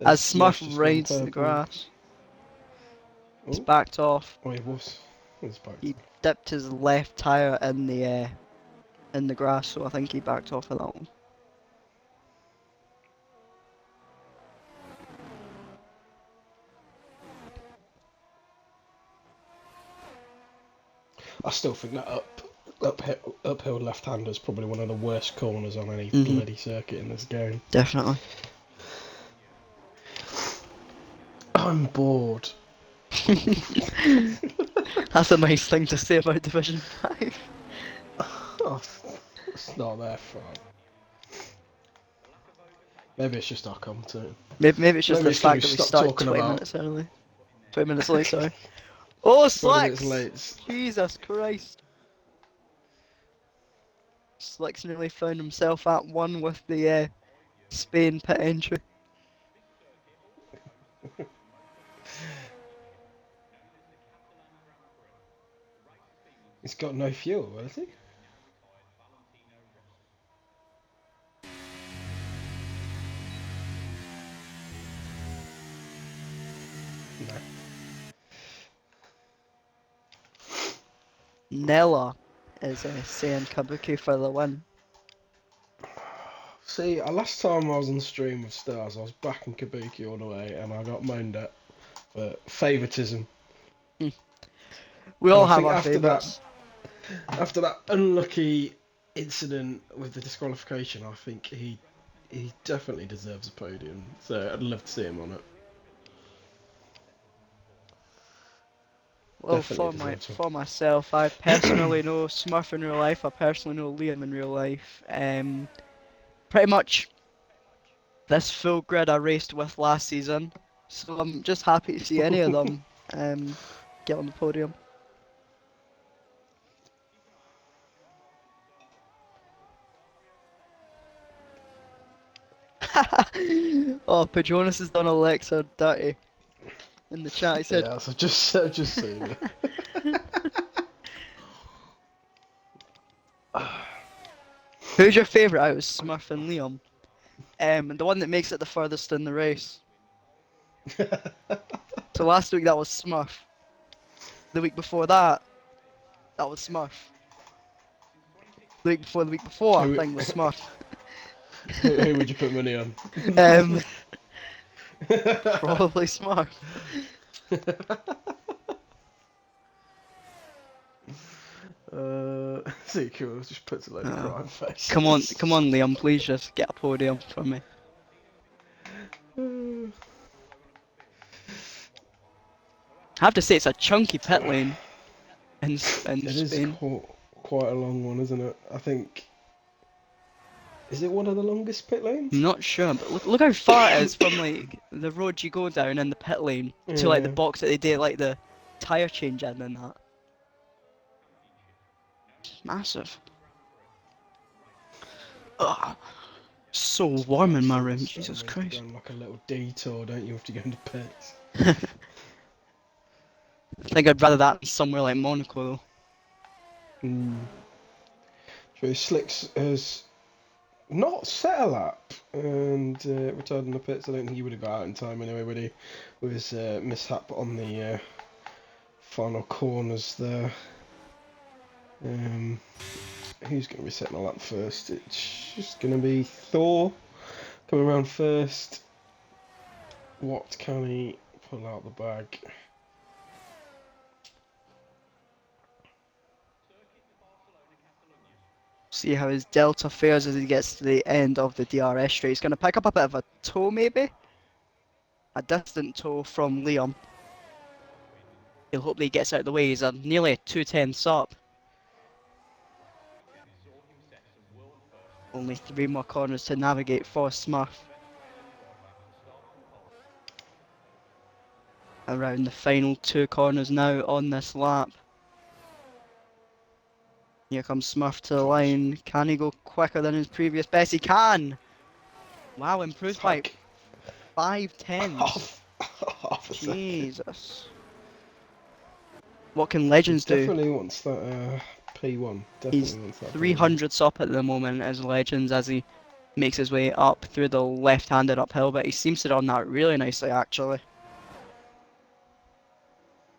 As Smurf just gone rides the purple. grass. He's Oh. backed off. Oh, he was. He's back. He dipped his left tyre in the grass, so I think he backed off of that one. I still think that uphill left-hander is probably one of the worst corners on any bloody circuit in this game. Definitely. I'm bored. That's a nice thing to say about Division 5. Oh, it's not their fault. Maybe it's just our content. Maybe it's just Maybe the it's 'cause fact that we stopped started talking 20 about- minutes early. 20 minutes late, sorry. Oh, 20 minutes Slicks! late. Jesus Christ. Slicks nearly found himself at 1 with the Spain pit entry. He's got no fuel, has he? No. Nella is saying Kabuki for the win. See, last time I was on stream with Stars, I was backing Kabuki all the way, and I got moaned at for favouritism. We all I have think our after that- favourites. After that unlucky incident with the disqualification, I think he definitely deserves a podium. So I'd love to see him on it. Well, Definitely deserves one. for myself, I personally know Smurf in real life. I personally know Liam in real life. Pretty much this full grid I raced with last season, so I'm just happy to see any of them get on the podium. Oh, Pajonas has done Alexa dirty in the chat. He said, Yeah, so I've just seen it. "Who's your favourite out of Smurf and Liam?" And the one that makes it the furthest in the race. So last week that was Smurf. The week before that, that was Smurf. The week before, I think was Smurf. Who would you put money on? Probably Smurf. Ezekiel just puts a load of Oh. crying faces. Come on, Liam, please just get a podium for me. I have to say, it's a chunky pit lane in It is Spain. quite a long one, isn't it? I think. Is it one of the longest pit lanes? I'm not sure, but look how far it is from like the road you go down in the pit lane to like the Yeah. box that they do like the tyre change in and that. It's massive. Ugh. So warm in my room, Jesus Make it Christ. go on like a little detour, don't you, have to go into pits? I think I'd rather that than somewhere like Monaco though. So Slicks has not set a lap and retired in the pits. I don't think he would have got out in time anyway, would he? With his mishap on the final corners there. Who's going to be setting a lap first? It's just going to be Thor coming around first. What can he pull out the bag? See how his Delta fares as he gets to the end of the DRS straight. He's going to pick up a bit of a toe maybe? A distant toe from Liam. He'll hope that he gets out of the way. He's nearly a 2/10 up. Only 3 more corners to navigate for Smurf. Around the final 2 corners now on this lap. Here comes Smurf to the line. Can he go quicker than his previous best? He can! Wow, improved by 5/10. Half a second. Jesus. What can Legends do? Definitely wants that P1. Definitely He's wants that 300s up at the moment as Legends as he makes his way up through the left-handed uphill, but he seems to run that really nicely actually.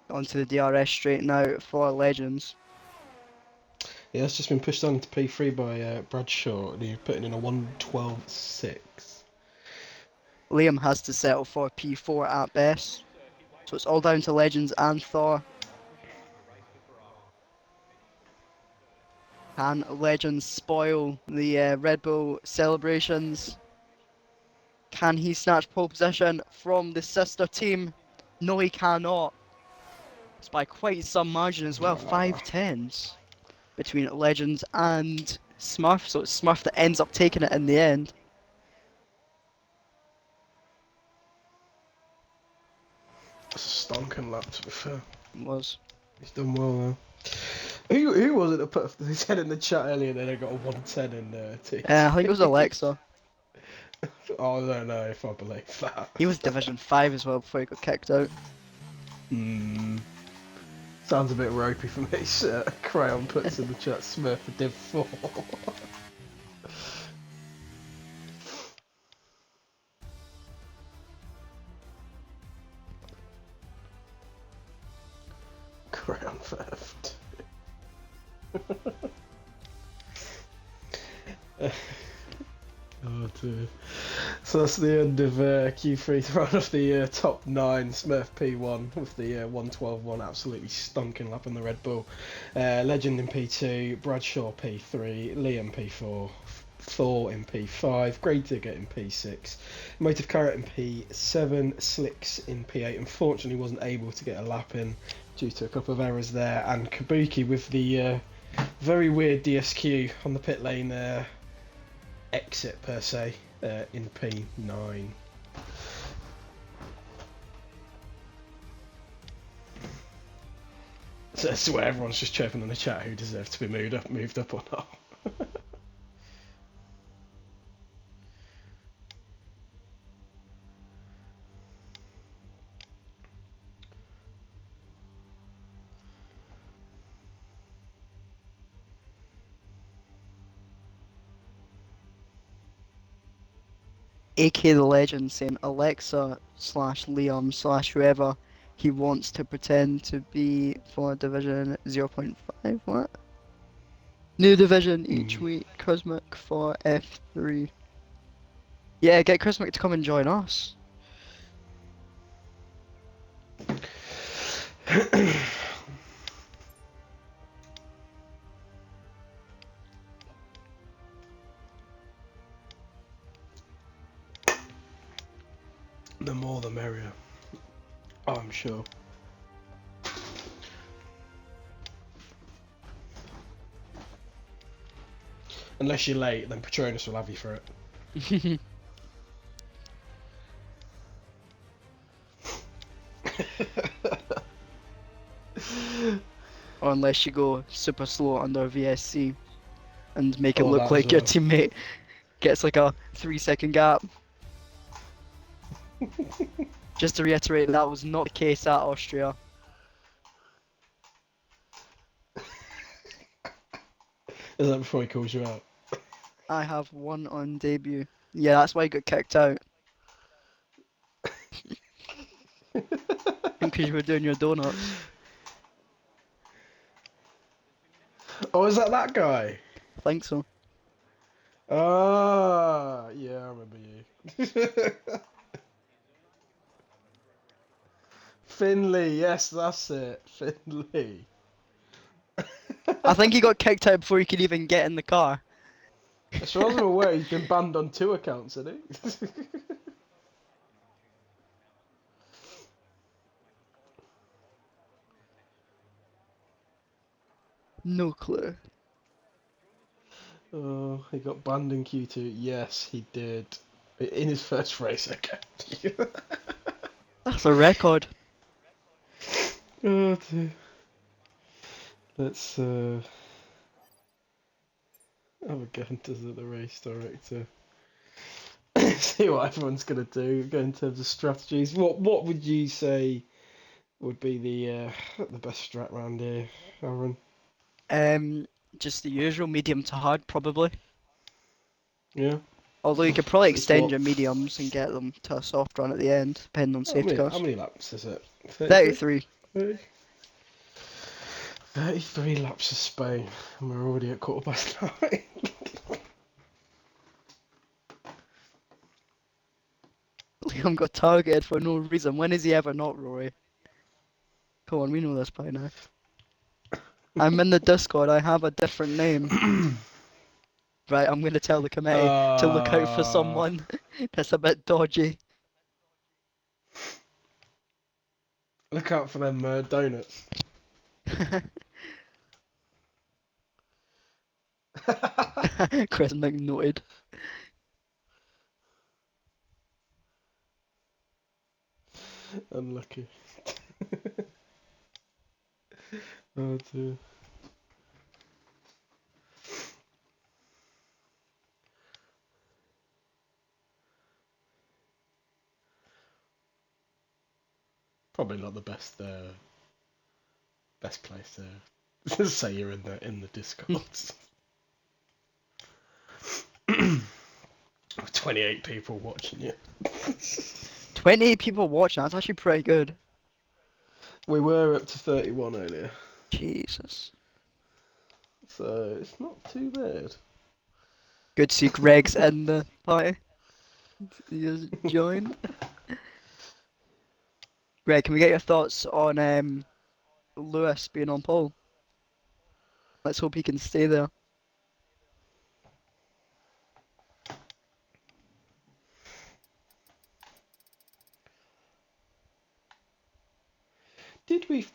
Onto the DRS straight now for Legends. Yeah, it's just been pushed on to P3 by Bradshaw, and he's putting in a 1:12.6. Liam has to settle for P4 at best. So it's all down to Legends and Thor. Can Legends spoil the Red Bull celebrations? Can he snatch pole position from the sister team? No, he cannot. It's by quite some margin as well, 5/10s between Legends and Smurf. So it's Smurf that ends up taking it in the end. It's a stonking lap, to be fair. It was. He's done well though. Who was it that put his head in the chat earlier that I got a 110 in T? I think it was Alexa. Oh, I don't know if I believe that. He was Division 5 as well before he got kicked out. Sounds a bit ropey for me. Crayon puts in the chat Smurf for Div 4. Crayon theft. Oh dear. So that's the end of Q3 thrown off the top 9. Smurf P1 with the 1:12.1, absolutely stunking lap on the Red Bull. Legend in P2, Bradshaw P3, Liam P4, Thor in P5, Grey Digger in P6, Motive Carrot in P7, Slicks in P8. Unfortunately wasn't able to get a lap in due to a couple of errors there, and Kabuki with the very weird DSQ on the pit lane exit per se in P9. So that's where everyone's just chirping in the chat who deserves to be moved up or not. AK the Legend saying Alexa slash Liam slash whoever he wants to pretend to be for Division 0.5. What? New division each week. Cosmic for F3. Yeah, get Cosmic to come and join us. The more the merrier. I'm sure. Unless you're late, then Patronus will have you for it. Or unless you go super slow under VSC and make it Oh, look that as like your well. teammate gets like a 3-second gap. Just to reiterate, that was not the case at Austria. Is that before he calls you out? I have one on debut. Yeah, that's why he got kicked out. Because you were doing your donuts. Oh, is that guy? I think so. Ah, yeah, I remember you. Finley, yes, that's it. Finley. I think he got kicked out before he could even get in the car. As far as I'm aware, he's been banned on 2 accounts, hasn't he? No clue. Oh, he got banned in Q2. Yes, he did. In his first race, okay. That's a record. Oh, dear. Let's have a go into the race director. See what everyone's gonna do. Go in terms of strategies. What would you say would be the best strat round here, Aaron? Just the usual medium to hard, probably. Yeah. Although you could probably It's extend what? your mediums and get them to a soft run at the end, depending on How safety many, how cars. many laps is it? 33? 33. 33 laps of Spain, and we're already at 9:15. Liam got targeted for no reason. When is he ever not, Rory? Come on, we know this by now. I'm in the Discord, I have a different name. Right, I'm gonna tell the committee to look out for someone that's a bit dodgy. Look out for them donuts. Chris McNoted. Unlucky. Oh dear. Probably not the best place to say you're in the Discords. 28 people watching you. 28 people watching, that's actually pretty good. We were up to 31 earlier, Jesus. so it's not too bad. Good to see Greg's in the party. He just joined. Greg, can we get your thoughts on Lewis being on pole? Let's hope he can stay there. Did we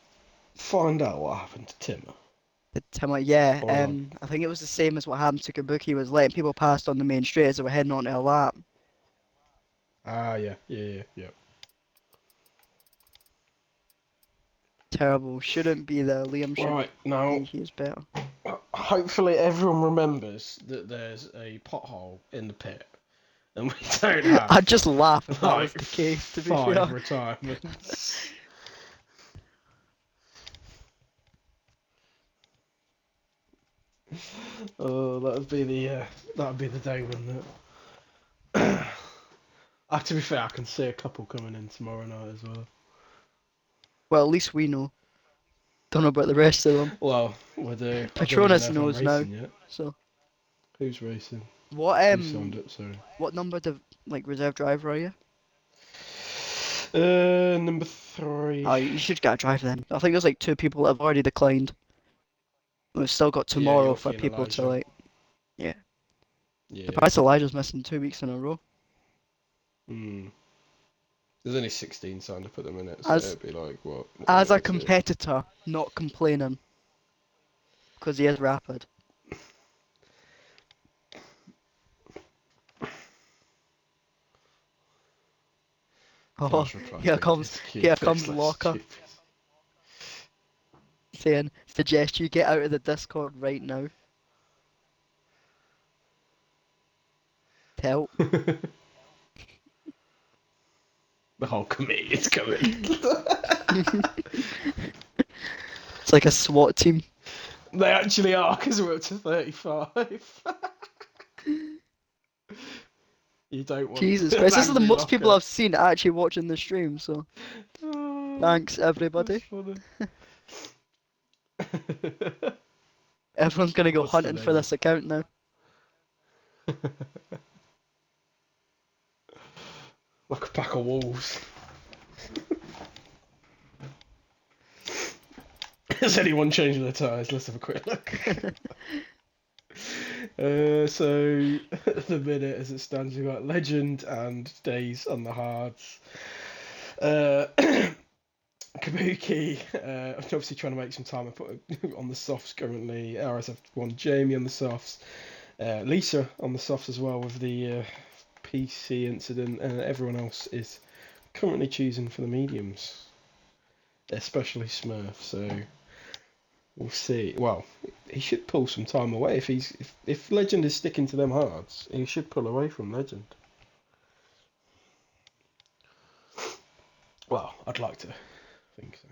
find out what happened to Timmer? Yeah, Or not? I think it was the same as what happened to Kabuki, he was letting people pass on the main straight as they were heading onto a lap. Ah, yeah. Terrible. Shouldn't be there. Liam should Right, now, be. He's better. hopefully everyone remembers that there's a pothole in the pit, and we don't have I'd just laugh if that was like the case, to be 5 fair. retirements. Oh, that'd be the day when that. To be fair, I can see a couple coming in tomorrow night as well. Well, at least we know. Don't know about the rest of them. Well, I don't even Patronus know if I'm knows now. racing yet. So Who's racing? what Who signed up? Sorry. what number of like reserve driver are you? Number 3. Oh, you should get a drive then. I think there's like 2 people that have already declined. We've still got Yeah, tomorrow for Yorkie and people to Elijah. like. Yeah. Yeah. Surprised Elijah's missing 2 weeks in a row. Hmm. There's only 16 signed up at the minute, so As it'd be like, what? as a 32. competitor, not complaining, because he is rapid. Oh, Josh replies, here don't comes just here keep this comes like Locker stupid. saying, suggest you get out of the Discord right now. Help. The whole committee is coming. It's like a SWAT team. They actually are, because we're up to 35. You don't want Jesus an Christ, this is the angry most people Locker. I've seen actually watching the stream, so Oh, thanks that's everybody. funny. Everyone's gonna go What's the hunting for name? this account now. Like a pack of wolves. Has anyone changed their tyres? Let's have a quick look. So, at the minute, as it stands, we've got Legend and Days on the hards. Kabuki, obviously trying to make some time. I put on the softs currently. RSF1 Jamie on the softs. Lisa on the softs as well with the PC incident. And everyone else is currently choosing for the mediums, especially Smurf. So we'll see. Well, he should pull some time away if Legend is sticking to them hards. He should pull away from Legend. Well, I'd like to think so.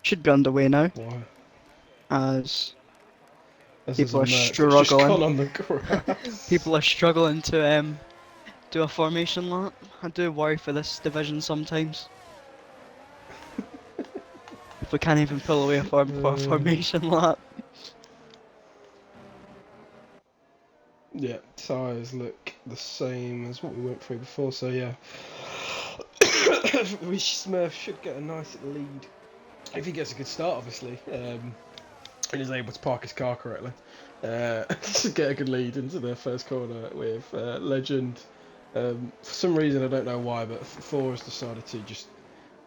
Should be underway now, Why? as As people are there's a merc that's just struggling. gone on the grass. People are struggling to do a formation lap. I do worry for this division sometimes. If we can't even pull away for a formation lap. Yeah, tyres look the same as what we went through before, so yeah. Smurf should get a nice lead. If he gets a good start, obviously, and is able to park his car correctly. Should get a good lead into the first corner with Legend. For some reason, I don't know why, but Thor has decided to just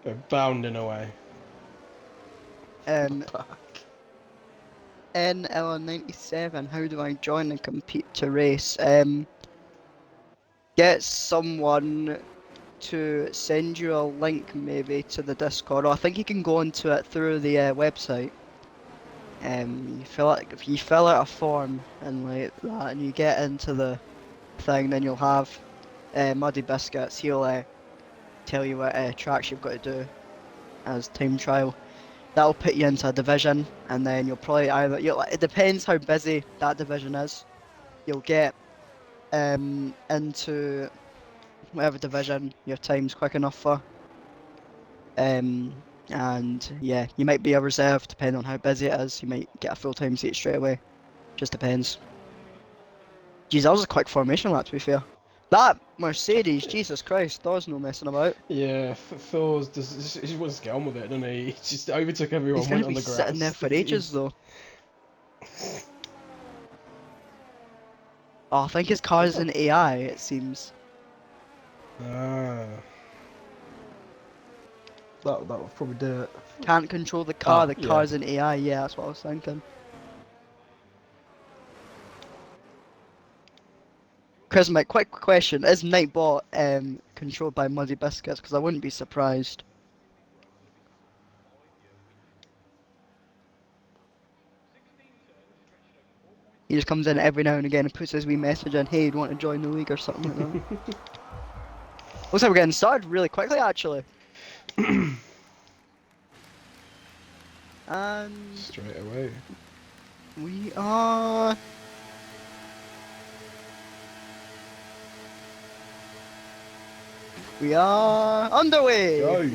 go bounding away. NL97, how do I join and compete to race? Get someone to send you a link maybe to the Discord, or I think you can go into it through the website. If you fill out a form and like that, and you get into the thing, then you'll have Muddy Biscuits. He'll tell you what tracks you've got to do as time trial. That'll put you into a division, and then you'll probably it depends how busy that division is. You'll get into whatever division your time's quick enough for. And yeah, you might be a reserve depending on how busy it is. You might get a full-time seat straight away. Just depends. Jeez, that was a quick formation lap, to be fair. That Mercedes, Jesus Christ, that was no messing about. Yeah, Thor's he just wants to get on with it, doesn't he? He just overtook everyone, He's gonna went on be the grass. sitting there for ages, though. Oh, I think his car's in AI, it seems. Ah. That would probably do it. Can't control the car, the yeah. car's in AI, yeah, that's what I was thinking. Chris, mate, quick question. Is Nightbot controlled by Muddy Biscuits? Because I wouldn't be surprised. He just comes in every now and again and puts his wee message in, hey, do you want to join the league or something like that. Looks like we're getting started really quickly, actually. And Straight away. we are... We are underway! Go!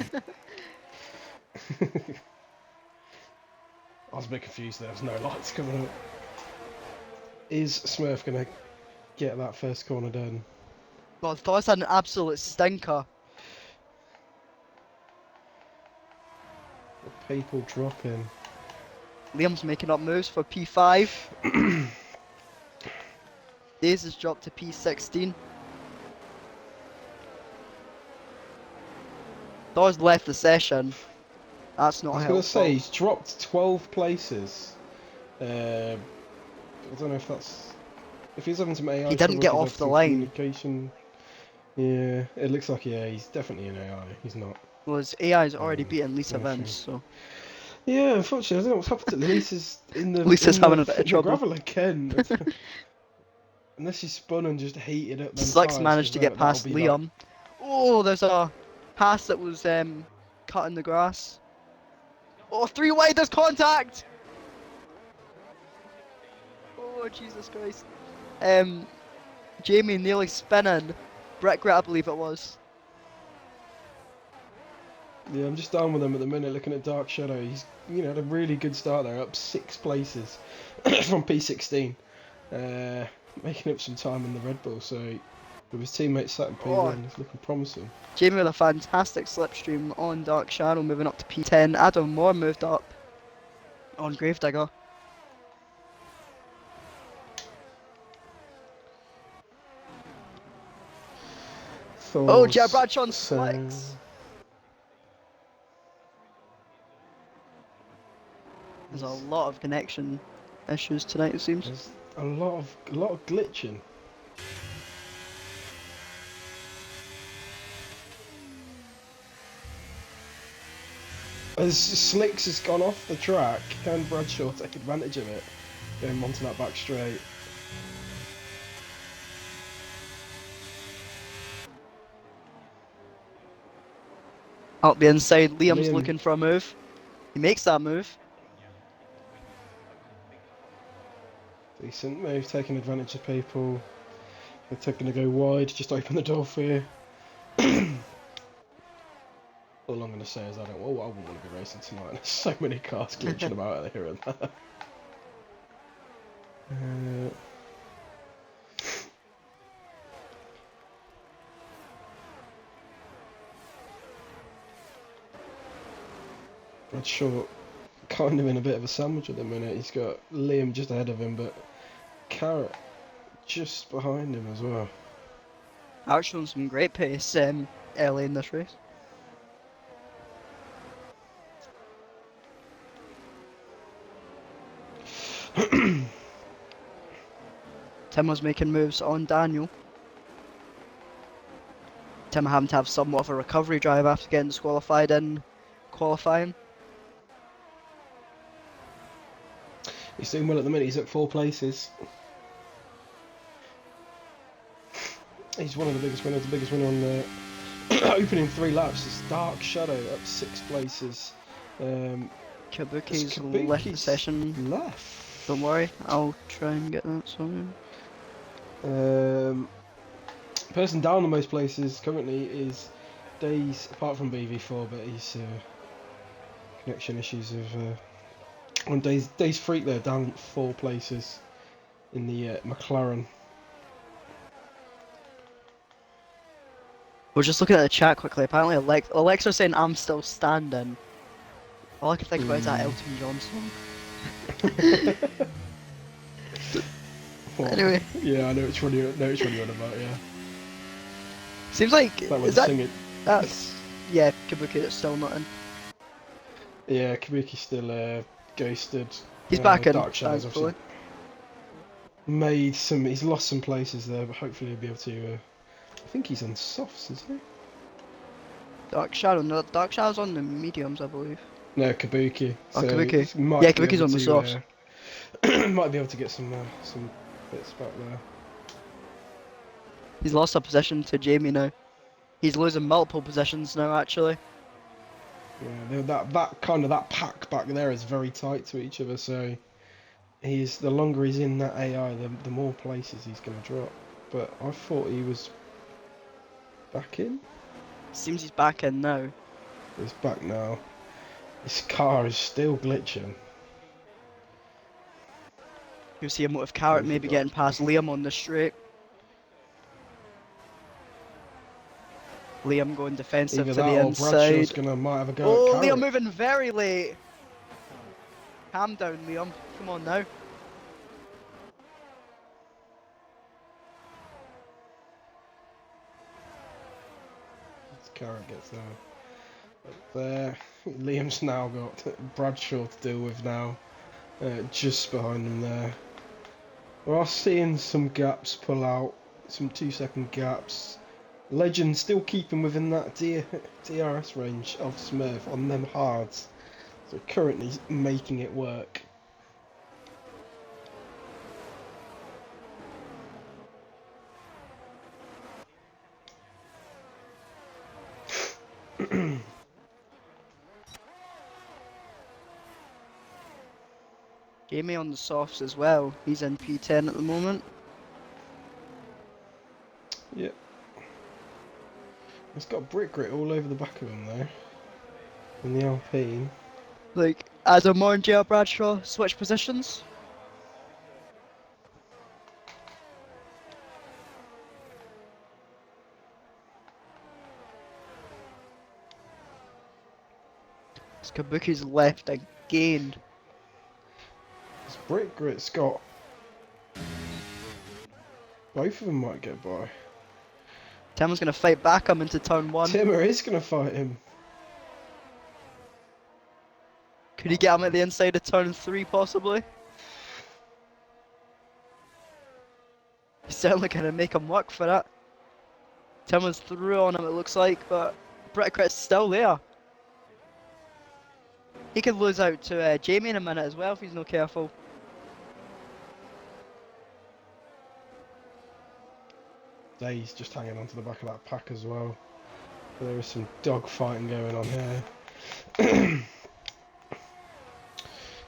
I was a bit confused there, there's no lights coming up. Is Smurf going to get that first corner done? God, Thor's had an absolute stinker. The people dropping. Liam's making up moves for P5. Daze has dropped to P16. Thor's left the session. That's I not was going to helpful. say, he's dropped 12 places. I don't know if that's... If he's having some AI He didn't trouble, get if he's off having the some line. communication... Yeah, it looks like, yeah, he's definitely an AI. He's not... Well, his AI's already beaten Lisa anything. Vince, so... Yeah, unfortunately, I don't know what's happened to Lisa's in the Lisa's having a bit of trouble. gravel again. Unless she spun and just heated up them Slicks tyres, managed because to get that'll past be like... Liam. Oh, there's a pass that was cut in the grass. Oh, 3 wide, there's contact! Oh, Jesus Christ. Jamie nearly spinning. Brett Grit, I believe it was. Yeah, I'm just down with him at the minute, looking at Dark Shadow. He's, had a really good start there, up 6 places from P16. Making up some time in the Red Bull, so with his teammates sat in P1, it's looking promising. Jamie with a fantastic slipstream on Dark Shadow, moving up to P10. Adam Moore moved up on Gravedigger. Oh, Jared Bradshaw on Slicks. There's a lot of connection issues tonight, it seems. There's a lot of glitching. As Slicks has gone off the track, can Bradshaw take advantage of it? Going onto that back straight. Out the inside, Liam's looking for a move. He makes that move. Decent move, taking advantage of people. They're going to go wide, just open the door for you. All I'm going to say is I wouldn't want to be racing tonight. There's so many cars glitching about here and there. Bradshaw kind of in a bit of a sandwich at the minute. He's got Liam just ahead of him, but Carrot just behind him as well. Out showing some great pace early in this race. Tim was making moves on Daniel. Tim having to have somewhat of a recovery drive after getting disqualified in qualifying. He's doing well at the minute. He's at 4 places. He's one of the biggest winners. The biggest winner on the opening 3 laps. It's Dark Shadow up 6 places. Kabuki's left the session. Left. Don't worry, I'll try and get that sorted. Person down the most places currently is Daze, apart from BV4, but he's connection issues of on Daze Freak there, down 4 places in the McLaren. We're just looking at the chat quickly. Apparently, Alexa's saying I'm still standing. All I can think about is that Elton John song. Anyway. Yeah, I know which one you're on about. Yeah. Seems like Singing. That's Kabuki that's still not in. Yeah, Kabuki's still ghosted. He's back in. Dark Shadows obviously he's lost some places there, but hopefully he'll be able to. I think he's on softs, isn't he? Dark Shadow, no, Dark Shadow's on the mediums, I believe. No, Kabuki. Oh, Kabuki. Yeah, Kabuki's on the softs. Might be able to get some bits back there. He's lost a position to Jamie now. He's losing multiple positions now, actually. Yeah, that pack back there is very tight to each other. So the longer he's in that AI, the more places he's going to drop. But I thought he was back in. Seems he's back in now. He's back now. This car is still glitching. You see him with Carrot maybe getting past Liam on the straight. Liam going defensive to the inside. Might have a go oh, at Carrot. Liam moving very late. Calm down, Liam. Come on now. Carrot gets there. But there, Liam's now got Bradshaw to deal with now, just behind him there. We are seeing some gaps pull out, some 2-second gaps. Legend still keeping within that DRS range of Smurf on them hards, so currently making it work. Jamie on the softs as well. He's in P10 at the moment. Yep. It's got brick grit all over the back of him though. In the Alpine. Like, Adam and JR Bradshaw switch positions. Kabuki's left again. This brick grit's got. Both of them might get by. Timmer's gonna fight back him into turn 1. Timmer is gonna fight him. Could he get him at the inside of turn 3 possibly? He's certainly gonna make him work for that. Timmer's through on him it looks like, but Brickrit's still there. He could lose out to Jamie in a minute as well if he's not careful. Day's just hanging onto the back of that pack as well. There is some dog fighting going on here.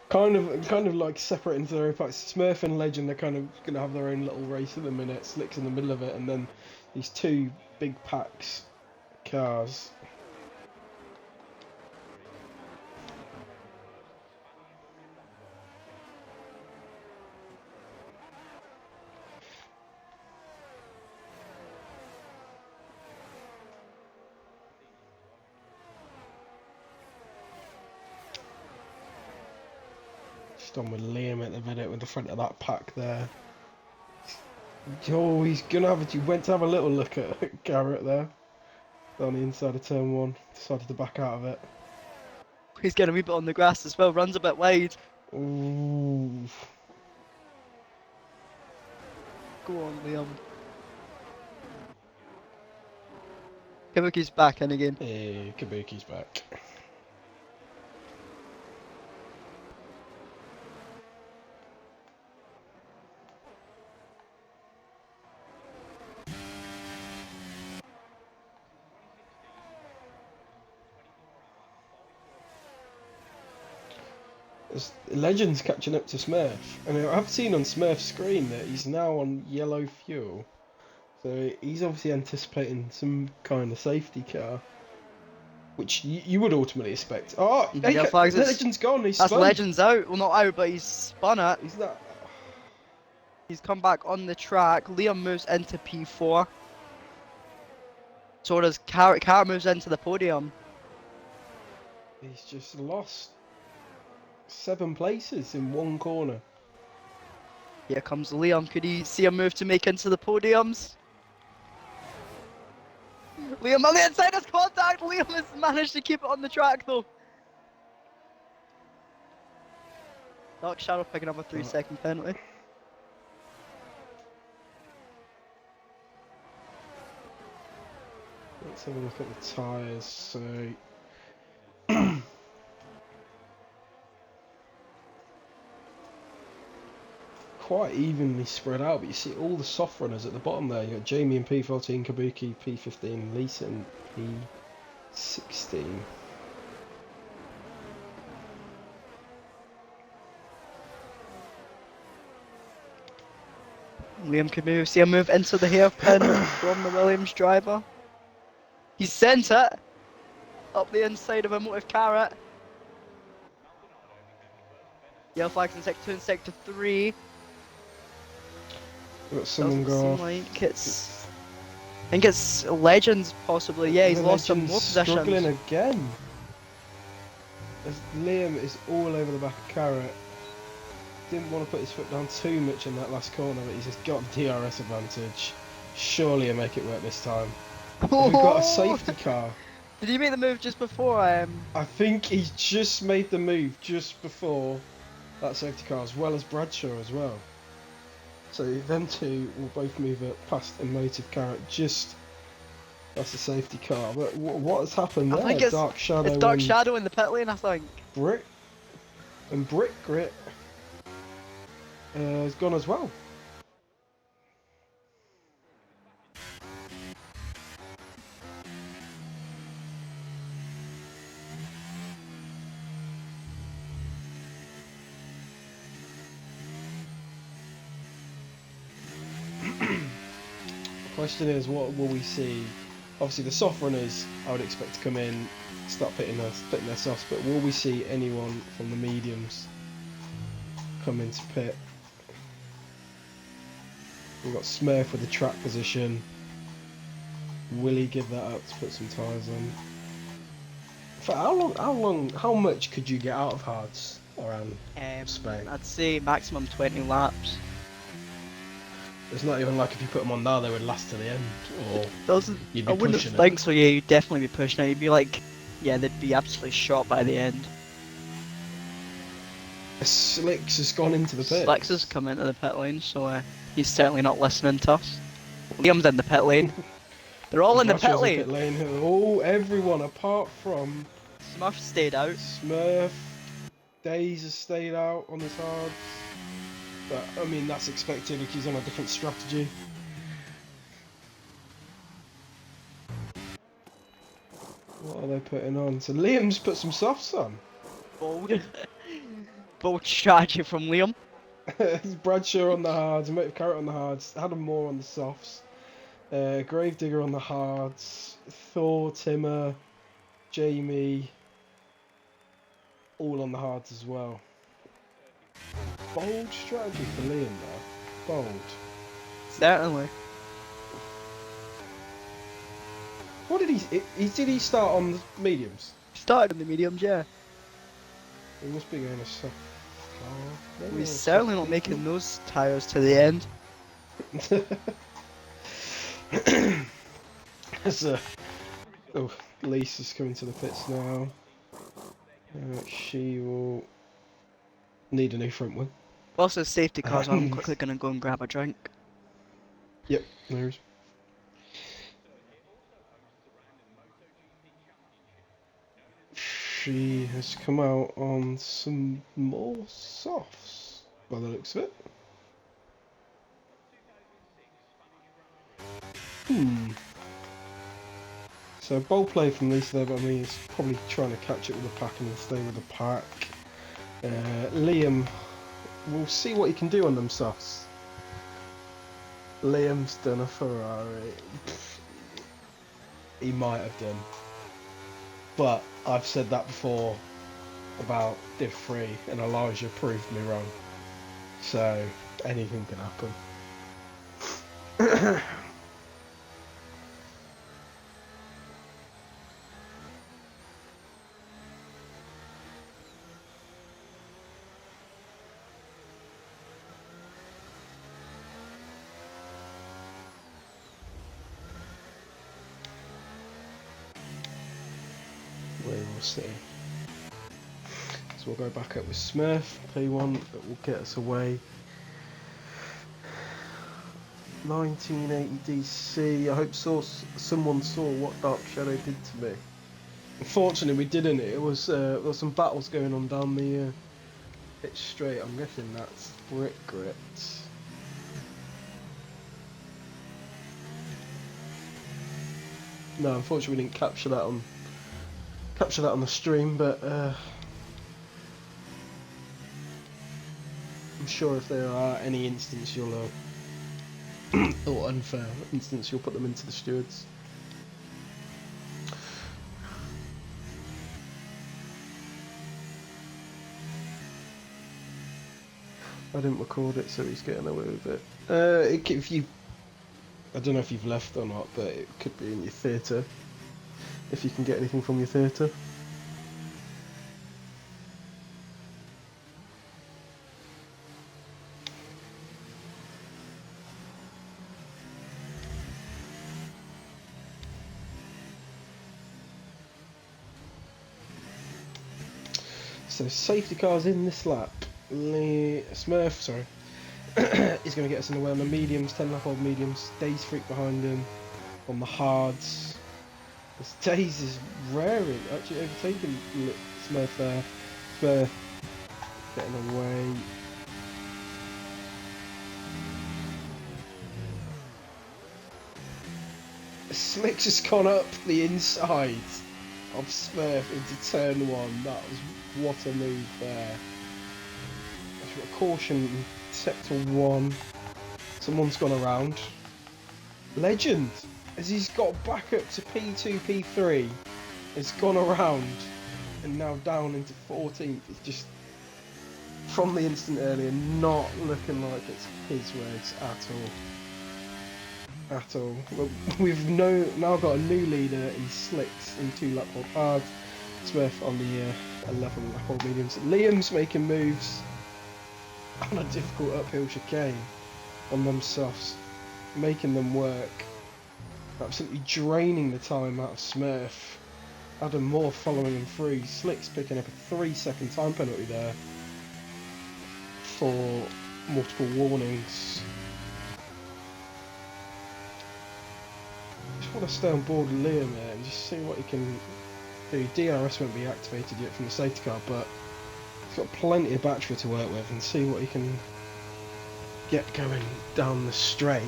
kind of like separate into their own packs. Smurf and Legend are kind of gonna have their own little race at the minute. Slick's in the middle of it, and then these two big packs cars. On with Liam at the minute with the front of that pack there. Oh, he's gonna have it. You went to have a little look at Garrett there. Down the inside of turn 1. Decided to back out of it. He's getting a wee bit on the grass as well, runs a bit wide. Ooh. Go on, Liam. Kabuki's back in again. Hey, Kabuki's back. Legend's catching up to Smurf, and I've seen on Smurf's screen that he's now on yellow fuel, so he's obviously anticipating some kind of safety car, which you would ultimately expect. Oh, hey, Legend's gone. He's that's spun. Legend's out. Well, not out, but he's spun it. He's not. He's come back on the track. Liam moves into P4. So does Carrot. Carrot moves into the podium. He's just lost 7 places in one corner. Here comes Liam. Could he see a move to make into the podiums? Liam on the inside has contact. Liam has managed to keep it on the track though. Dark Shadow picking up a 3-second penalty. Let's have a look at the tyres. So quite evenly spread out, but you see all the soft runners at the bottom there. You got Jamie in P14, Kabuki P15, Lisa in P16. Liam could move, see a move into the hairpin from the Williams driver. He sent it up the inside of him with Carrot. Yellow flags in sector 2 and sector 3. Got someone go off. Like it's, I think it's Legends possibly. Yeah, he's lost some more positions. Struggling again. as Liam is all over the back of Carrot. Didn't want to put his foot down too much in that last corner, but he's just got the DRS advantage. Surely he'll make it work this time. And we've got a safety car. Did he make the move just before I think he's just made the move just before that safety car, as well as Bradshaw as well. So them two will both move up past Emotive Carrot just past the safety car. But what has happened there? I think it's Dark Shadow. It's Dark Shadow in the pit lane, I think. Brick and Brick Grit has gone as well. The question is, what will we see? Obviously, the soft runners I would expect to come in, start pitting their softs, but will we see anyone from the mediums come into pit? We've got Smurf with the track position. Will he give that up to put some tyres on? For how much could you get out of hards around Spain? I'd say maximum 20 laps. It's not even like if you put them on now, they would last to the end, or you'd be I wouldn't pushing think so. Yeah, you'd definitely be pushing it. You'd be like, yeah, they'd be absolutely shot by the end. Slicks has gone into the pit. Slicks has come into the pit lane, so he's certainly not listening to us. Liam's in the pit lane. They're all in the pit lane. Oh, everyone apart from Smurf stayed out. Smurf. Days has stayed out on his hards. But, I mean, that's expected because he's on a different strategy. What are they putting on? So Liam's put some softs on. Bold. Bold strategy from Liam. Bradshaw on the hards, Motive Carrot on the hards, Adam Moore on the softs, Gravedigger on the hards, Thor, Timmer, Jamie, all on the hards as well. Bold strategy for Liam there. Bold. Certainly. What did did he start on the mediums? Started in the mediums, yeah. He must be going a soft. We're certainly not making those tyres to the end. Oh, Lisa's coming to the pits now. She will need a new front wing. Also, safety cars, I'm quickly going to go and grab a drink. Yep, no worries. She has come out on some more softs, by the looks of it. So bold play from Lisa there, but I mean he's probably trying to catch it with the pack and stay with the pack. Liam, we'll see what he can do on them softs. Liam's done a Ferrari. He might have done. But I've said that before about Div 3 and Elijah proved me wrong. So anything can happen. We will see. So we'll go back up with Smurf, P1, that will get us away. 1980 DC. I hope someone saw what Dark Shadow did to me. Unfortunately, we didn't. It was there were some battles going on down the pitch straight. I'm guessing that's Brick Grit. No, unfortunately, we didn't capture that on the stream, but I'm sure if there are any instances you'll or unfair instance, you'll put them into the stewards. I didn't record it, so he's getting away with it. If you, I don't know if you've left or not, but it could be in your theatre. If you can get anything from your theatre. So safety cars in this lap. Smurf, sorry, is going to get us in the way on the mediums, 10 lap old mediums. Days Freak behind him on the hards. This Days is raring, actually overtaking Smurf there. Smurf getting away. Slick's just gone up the inside of Smurf into turn 1. That was what a move there. I've got a caution in sector 1. Someone's gone around. Legend, as he's got back up to P2, P3, has gone around and now down into 14th. It's just, from the instant earlier, not looking like it's his words at all. Well, we've now got a new leader in Slicks in 2 lap old hard. Smurf on the 11 lap old mediums. Liam's making moves on a difficult uphill chicane on them softs, making them work. Absolutely draining the time out of Smurf. Adam Moore following him through. Slicks picking up a 3-second time penalty there for multiple warnings. I want to stay on board with Liam there and just see what he can do. DRS won't be activated yet from the safety car, but he's got plenty of battery to work with, and see what he can get going down the straight.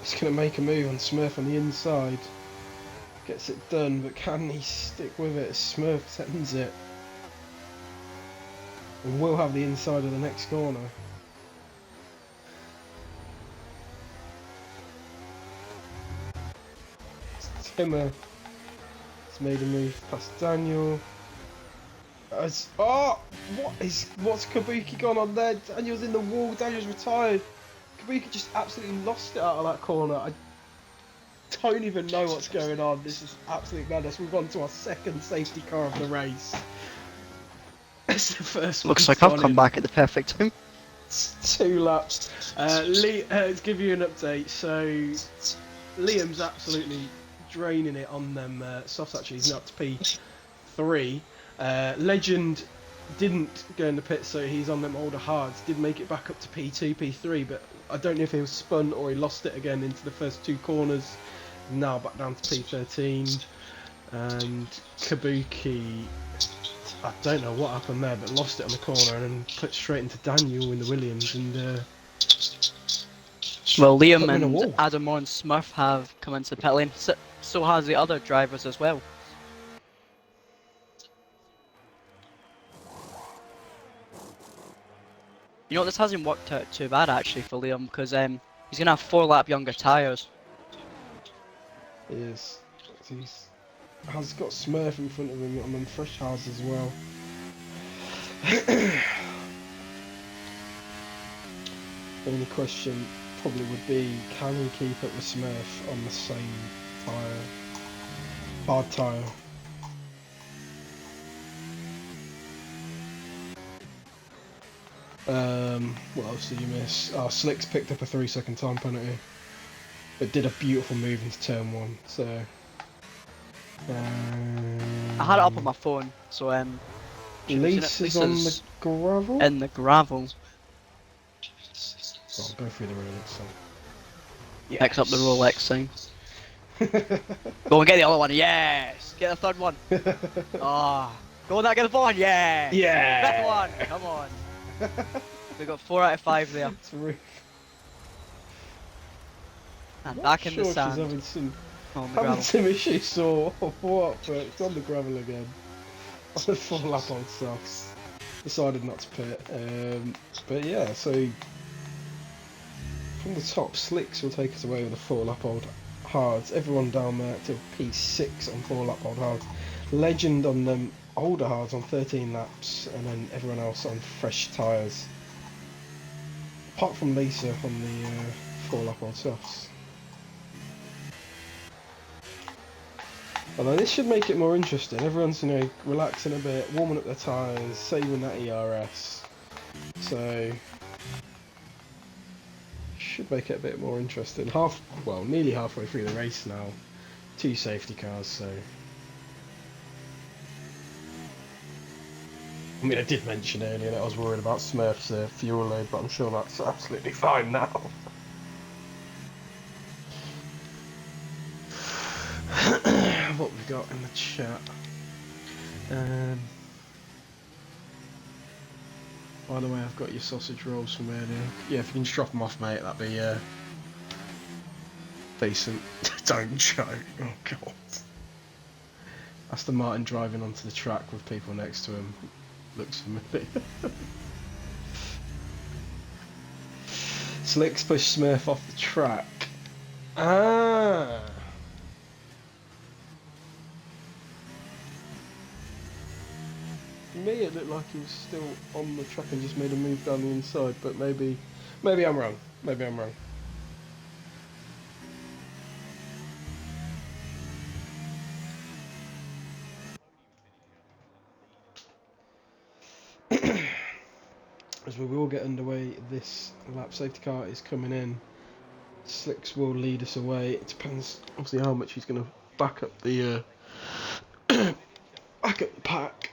He's going to make a move on Smurf on the inside. Gets it done, but can he stick with it? Smurf sends it. And we'll have the inside of the next corner. Timmer has made a move past Daniel. What's Kabuki gone on there? Daniel's in the wall, Daniel's retired. Kabuki just absolutely lost it out of that corner. I don't even know what's going on. This is absolute madness. We've gone to our second safety car of the race. It's the first one. Looks like I've come back at the perfect time. 2 laps. To give you an update, so Liam's absolutely draining it on them softs. Actually, he's now up to P3. Legend didn't go in the pit, so he's on them older hards. Did make it back up to P2, P3, but I don't know if he was spun or he lost it again into the first 2 corners. Now back down to P13. And Kabuki, I don't know what happened there, but lost it on the corner and then put straight into Daniel in the Williams. And well, Liam and Adam and Smurf have come into the pit lane. So has the other drivers as well. You know, this hasn't worked out too bad actually for Liam, because he's going to have 4 lap younger tyres. He is. Has got Smurf in front of him on them fresh hards as well. The only question probably would be, can he keep up with Smurf on the same tyre? Hard tyre. What else did you miss? Slicks picked up a 3-second time penalty, but did a beautiful move into turn 1. So I had it up on my phone, so Lisa's on the gravel. In the gravel. I'll go through the Rolex sign. Yes. Picks up the Rolex sign. Go and get the other one. Yes. Get the 3rd one. Go on, that get the 4th one. Yeah. Yeah. 5th one. Come on. We got 4 out of 5 there. And back in the sand. She's having some issues or what, but it's on the gravel again. On the 4 lap old softs. Decided not to pit. But yeah, so from the top, Slicks will take us away with the 4 lap old hards. Everyone down there to P6 on 4 lap old hards. Legend on them older hards on 13 laps, and then everyone else on fresh tyres. Apart from Lisa on the 4 lap old softs. Although this should make it more interesting. Everyone's, relaxing a bit, warming up their tyres, saving that ERS. so should make it a bit more interesting. Nearly halfway through the race now. 2 safety cars, so. I mean, I did mention earlier that I was worried about Smurf's fuel load, but I'm sure that's absolutely fine now. What we got in the chat? By the way, I've got your sausage rolls from earlier. Yeah, if you can just drop them off, mate, that'd be decent. Don't joke. Oh god. Aston Martin driving onto the track with people next to him looks familiar. Slicks push Smurf off the track. Ah. To me, it looked like he was still on the track and just made a move down the inside, but maybe I'm wrong. Maybe I'm wrong. As we will get underway, this lap safety car is coming in. Slicks will lead us away. It depends, obviously, how much he's going to back up the pack.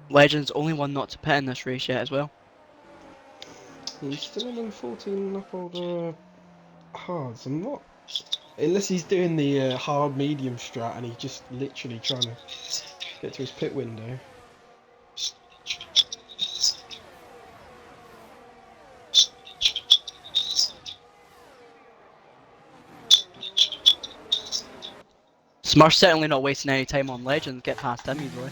Legend's only one not to pit in this race yet as well. He's still on them 14 lap old hards. I'm not. Unless he's doing the hard medium strat and he's just literally trying to get to his pit window. Smurf's certainly not wasting any time on Legend. Get past him easily.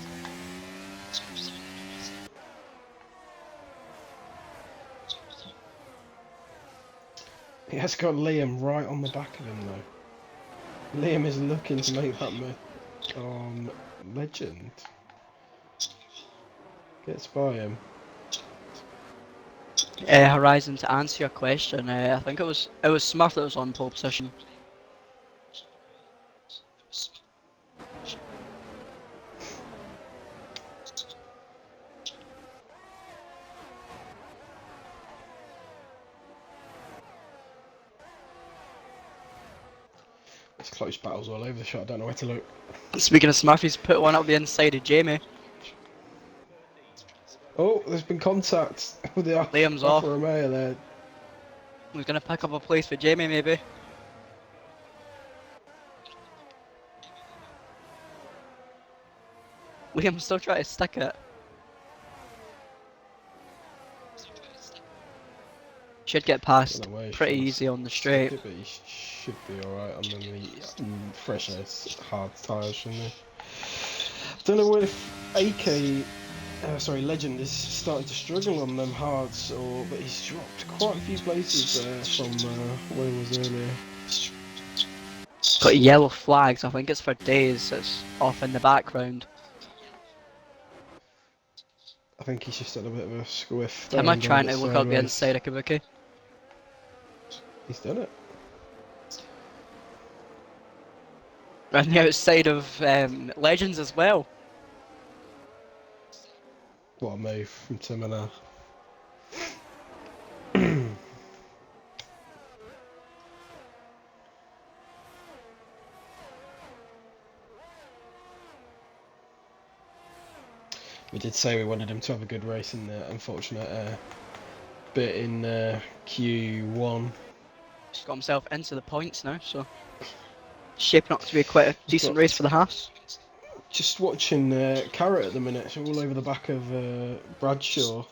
He has got Liam right on the back of him though. Liam is looking to make that move on Legend. Gets by him. Horizon, to answer your question, I think it was Smurf that was on pole position. It's close battles all over the shot. I don't know where to look. Speaking of Smurf, he's put one up the inside of Jamie. Oh, there's been contact with the Liam's Alfa off. Romeo there. He's gonna pick up a place for Jamie, maybe. Liam's still trying to stick it. Should get past pretty easy on the straight. He should be alright on the fresh hard tyres, shouldn't he? Don't know if Legend is starting to struggle on them hards, but he's dropped quite a few places from where he was earlier. Got yellow flags, I think it's for days, it's off in the background. I think he's just had a bit of a squiff. Am I trying to look out the inside of Kabuki? He's done it. Around the outside of Legends as well. What a move from Timina. We did say we wanted him to have a good race in the unfortunate bit in Q1. Just got himself into the points now, so shaping up to be quite a decent race for the Haas. Just watching Carrot at the minute, so all over the back of Bradshaw.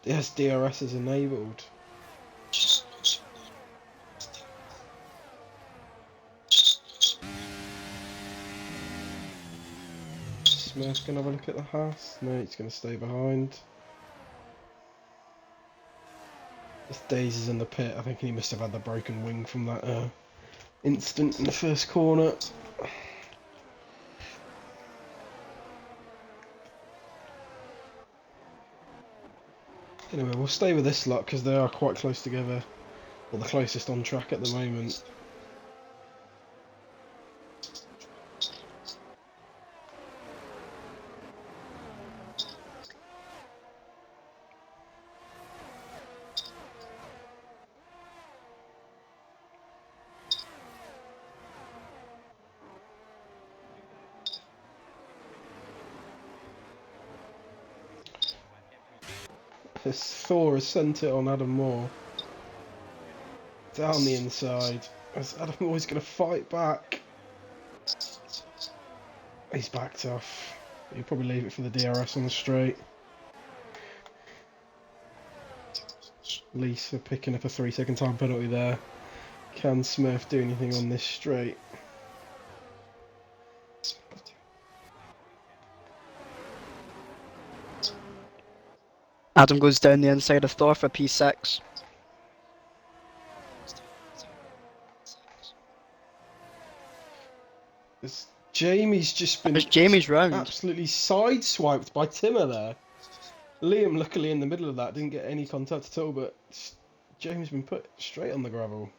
Yes, DRS is enabled. Smurf's gonna have a look at the Haas. No, he's gonna stay behind. This Daisy's in the pit. I think he must have had the broken wing from that incident in the first corner. Anyway, we'll stay with this lot because they are quite close together. Well, the closest on track at the moment. as Thor has sent it on Adam Moore. Down the inside. As Adam Moore's going to fight back. He's backed off. He'll probably leave it for the DRS on the straight. Lisa picking up a 3-second time penalty there. Can Smurf do anything on this straight? Adam goes down the inside of Thor for P6. Jamie's just been It's Jamie's round. absolutely sideswiped by Timmer there. Liam, luckily in the middle of that, didn't get any contact at all, but Jamie's been put straight on the gravel.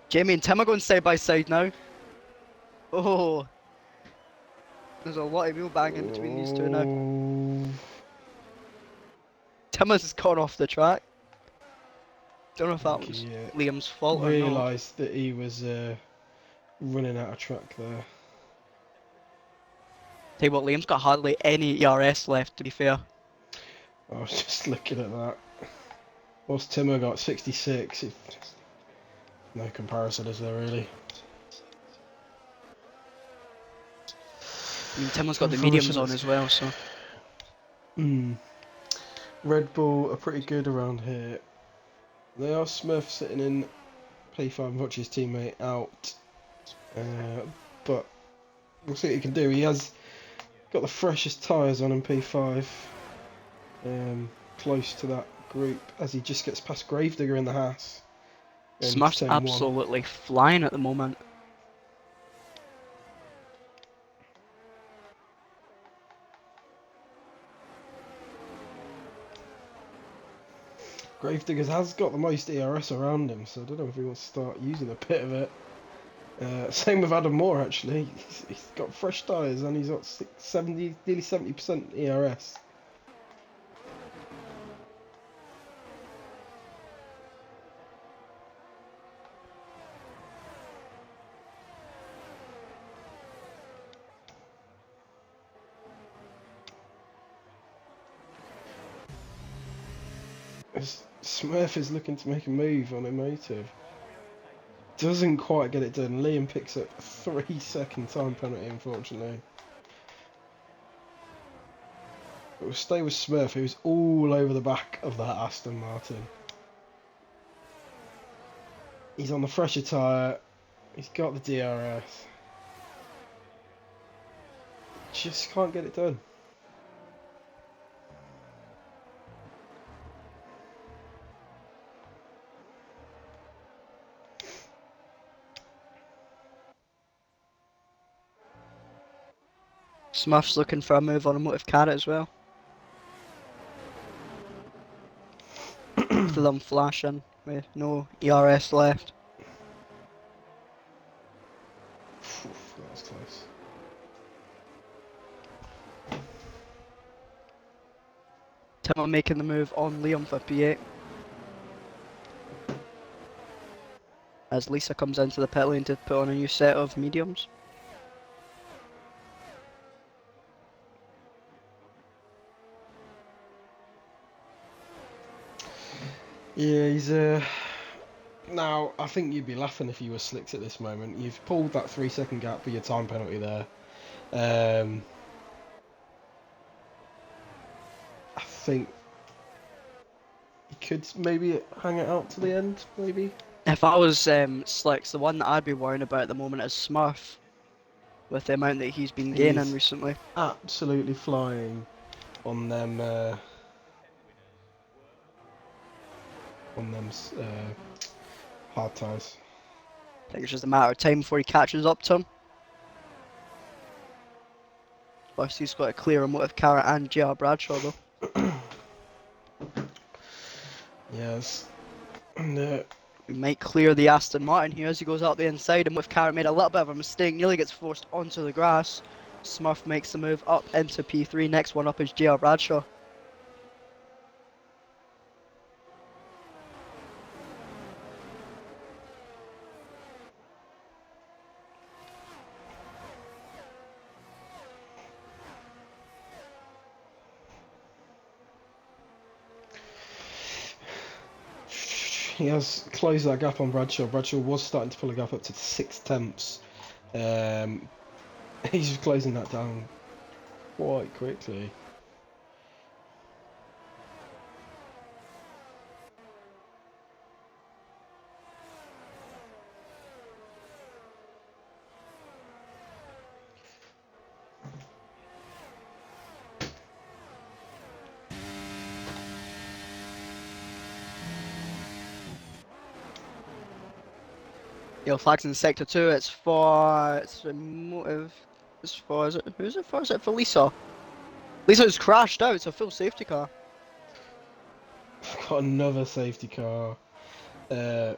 Jamie and Tim are going side by side now. Oh, there's a lot of wheel banging between these two now. Tim has gone off the track. Don't know if that was Liam's fault or not. Realised that he was running out of track there. Tell you what, Liam's got hardly any ERS left, to be fair. I was just looking at that. What's Timmer got? 66. No comparison, is there really? I mean, Timmer's got the mediums on as well, so. Red Bull are pretty good around here. They are Smurf sitting in P5, watch his teammate out. But we'll see what he can do. He has got the freshest tyres on in P5. Close to that group as he just gets past Gravedigger in the Haas. Smurf's absolutely flying at the moment. Gravedigger has got the most ERS around him, so I don't know if he wants to start using a bit of it. Same with Adam Moore actually. He's got fresh tyres and he's got 70, nearly 70% ERS. Smurf is looking to make a move on Emotive. Doesn't quite get it done. Liam picks up a 3-second time penalty, unfortunately. But we'll stay with Smurf, who's all over the back of that Aston Martin. He's on the fresher tyre. He's got the DRS. Just can't get it done. Smurf's looking for a move on a motive carrot as well. Both of them flashing with no ERS left. That was close. Timmer making the move on Liam for P8. As Lisa comes into the pit lane to put on a new set of mediums. Yeah, he's now I think you'd be laughing if you were slicked at this moment. You've pulled that 3-second gap for your time penalty there. I think you could maybe hang it out to the end, maybe. If I was Slicks, the one that I'd be worrying about at the moment is Smurf. With the amount that he's been gaining recently. Absolutely flying on them hard tyres. I think it's just a matter of time before he catches up to him. First he's got to clear him with Carrot and JR Bradshaw though. Yes. And, he might clear the Aston Martin here as he goes out the inside, and with Carrot made a little bit of a mistake, nearly gets forced onto the grass. Smurf makes the move up into P3, next one up is JR Bradshaw. he has closed that gap on Bradshaw. Bradshaw was starting to pull a gap up to 6 tenths. He's just closing that down quite quickly. Yo, flags in sector 2. It's for motive. It's for who's it for? Is it for Lisa? Lisa's crashed out. It's a full safety car. Got another safety car. I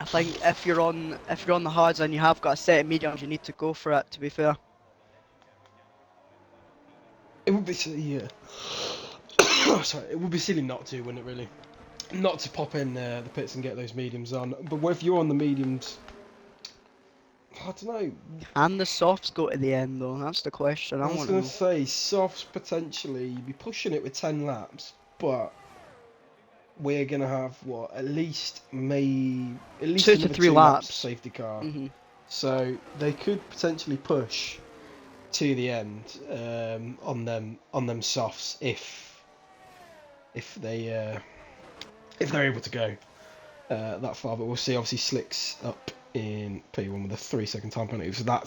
think if you're on the hards and you have got a set of mediums, you need to go for it. To be fair. It would be silly, sorry, it would be silly not to, wouldn't it? Really, not to pop in the pits and get those mediums on. But if you're on the mediums, I don't know. And the softs go to the end though. That's the question. I was going to say softs potentially be pushing it with 10 laps, but we're going to have what at least 2 to 3 laps safety car. Mm-hmm. So they could potentially push to the end on them softs if they're able to go that far. But we'll see. Obviously, Slick's up in P1 with a 3-second time penalty. So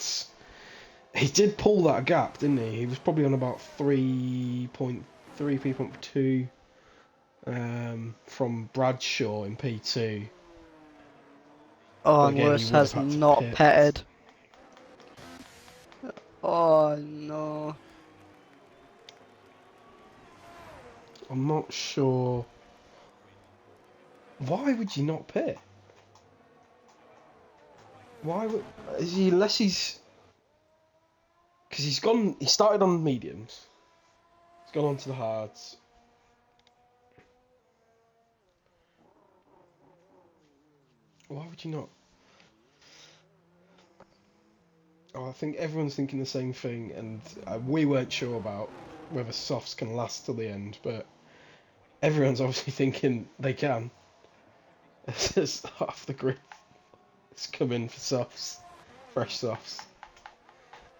he did pull that gap, didn't he? He was probably on about 3.3, 3.2 from Bradshaw in P2. Oh, and Lewis has not pitted. Oh no. I'm not sure. Why would you not pit? Why would unless he's because he started on mediums. He's gone on to the hards. Why would you not? Oh, I think everyone's thinking the same thing, and we weren't sure about whether softs can last till the end, but everyone's obviously thinking they can. It's just half the grid has come in for softs, fresh softs.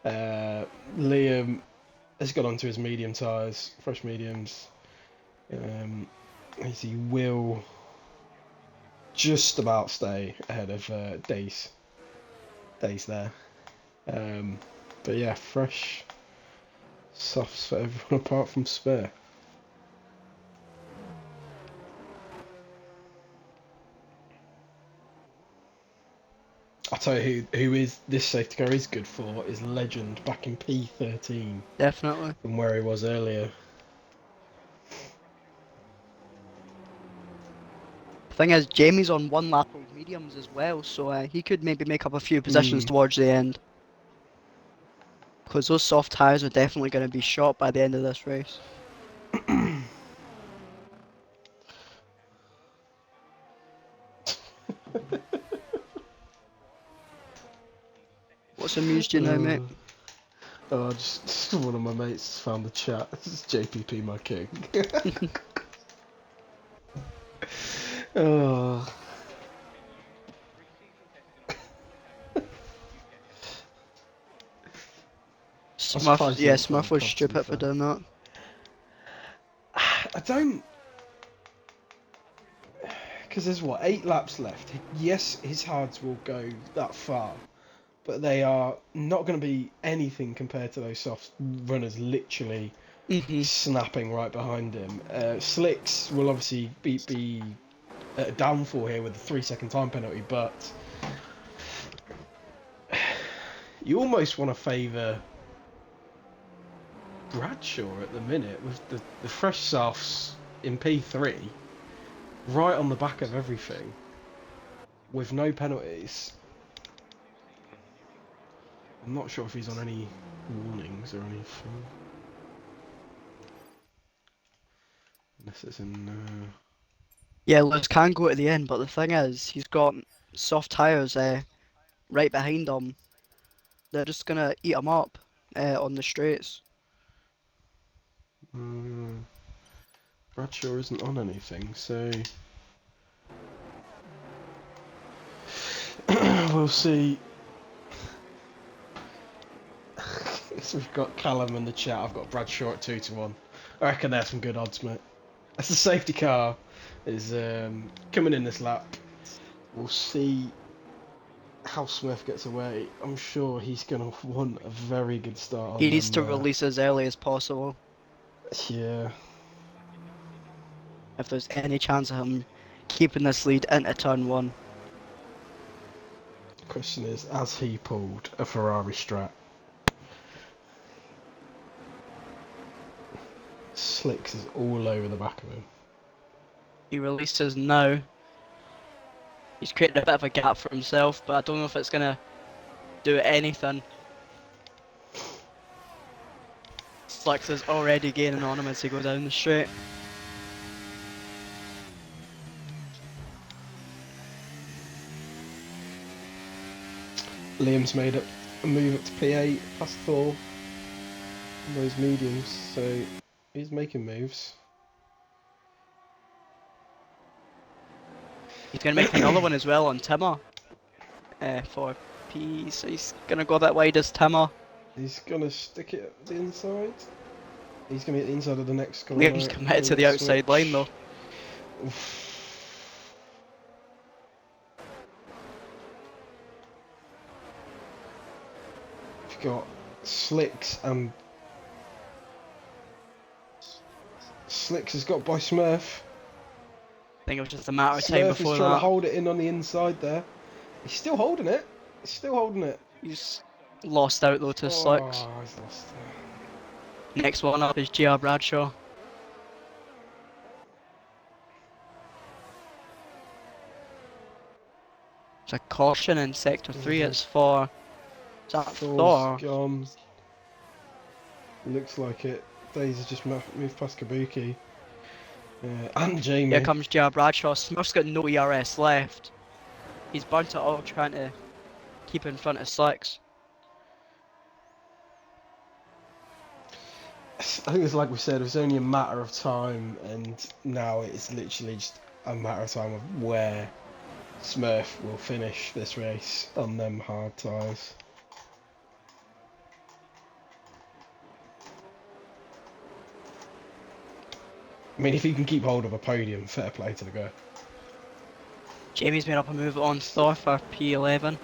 Liam has got onto his medium tyres, fresh mediums. He will just about stay ahead of Days there. But yeah, fresh softs for everyone apart from Spur. I'll tell you who is this safety car is good for is Legend back in P13. Definitely. From where he was earlier. Thing is, Jamie's on 1 lap of mediums as well, so he could maybe make up a few positions towards the end. Because those soft tyres are definitely going to be shot by the end of this race. What's amused you now, mate? Oh, just one of my mates found the chat. This is JPP, my king. Oh. Smurf was stupid for doing that. I don't... Because there's 8 laps left. Yes, his hards will go that far, but they are not going to be anything compared to those soft runners literally snapping right behind him. Slicks will obviously be at a downfall here with the 3-second time penalty, but you almost want to favour Bradshaw at the minute with the fresh softs in P3 right on the back of everything with no penalties. I'm not sure if he's on any warnings or anything. Unless it's in... Yeah, Lewis can go to the end, but the thing is, he's got soft tyres right behind him. They're just going to eat him up on the straights. Bradshaw isn't on anything, so... We'll see. So we've got Callum in the chat. I've got Bradshaw at 2-1. I reckon there's some good odds, mate. That's the safety car is coming in this lap. We'll see how Smith gets away. I'm sure he's going to want a very good start on He needs to them, release as early as possible. Yeah. If there's any chance of him keeping this lead into turn 1. The question is, has he pulled a Ferrari strat? Slicks is all over the back of him. He releases now. He's created a bit of a gap for himself, but I don't know if it's gonna do anything. Slicks is already gaining on him as he goes down the straight. Liam's made up a move up to P8 past 4 in those mediums, so he's making moves. He's gonna make another one as well on Timmer. For P, so he's gonna go that wide as Timmer. He's gonna stick it at the inside. He's gonna be at the inside of the next corner. Liam's committed to the outside line though. Oof. We've got Slicks and Slicks has got by Smurf. I think it was just a matter of time Smurf before is trying that. to hold it in on the inside there. He's still holding it. He's still holding it. He's lost out though to Slicks. Oh, he's lost it. Next one up is GR Bradshaw. It's a caution in sector 3, it's for... Is that Thor? Thor's gone. Looks like it. Days has just moved past Kabuki. And Jamie. Here comes GR Bradshaw. Smurf's got no ERS left. He's burnt it all trying to keep in front of Slicks. I think it's like we said, it was only a matter of time, and now it's literally just a matter of time of where Smurf will finish this race on them hard tyres. I mean, if he can keep hold of a podium, fair play to the guy. Jamie's made up a move on Thor for P11.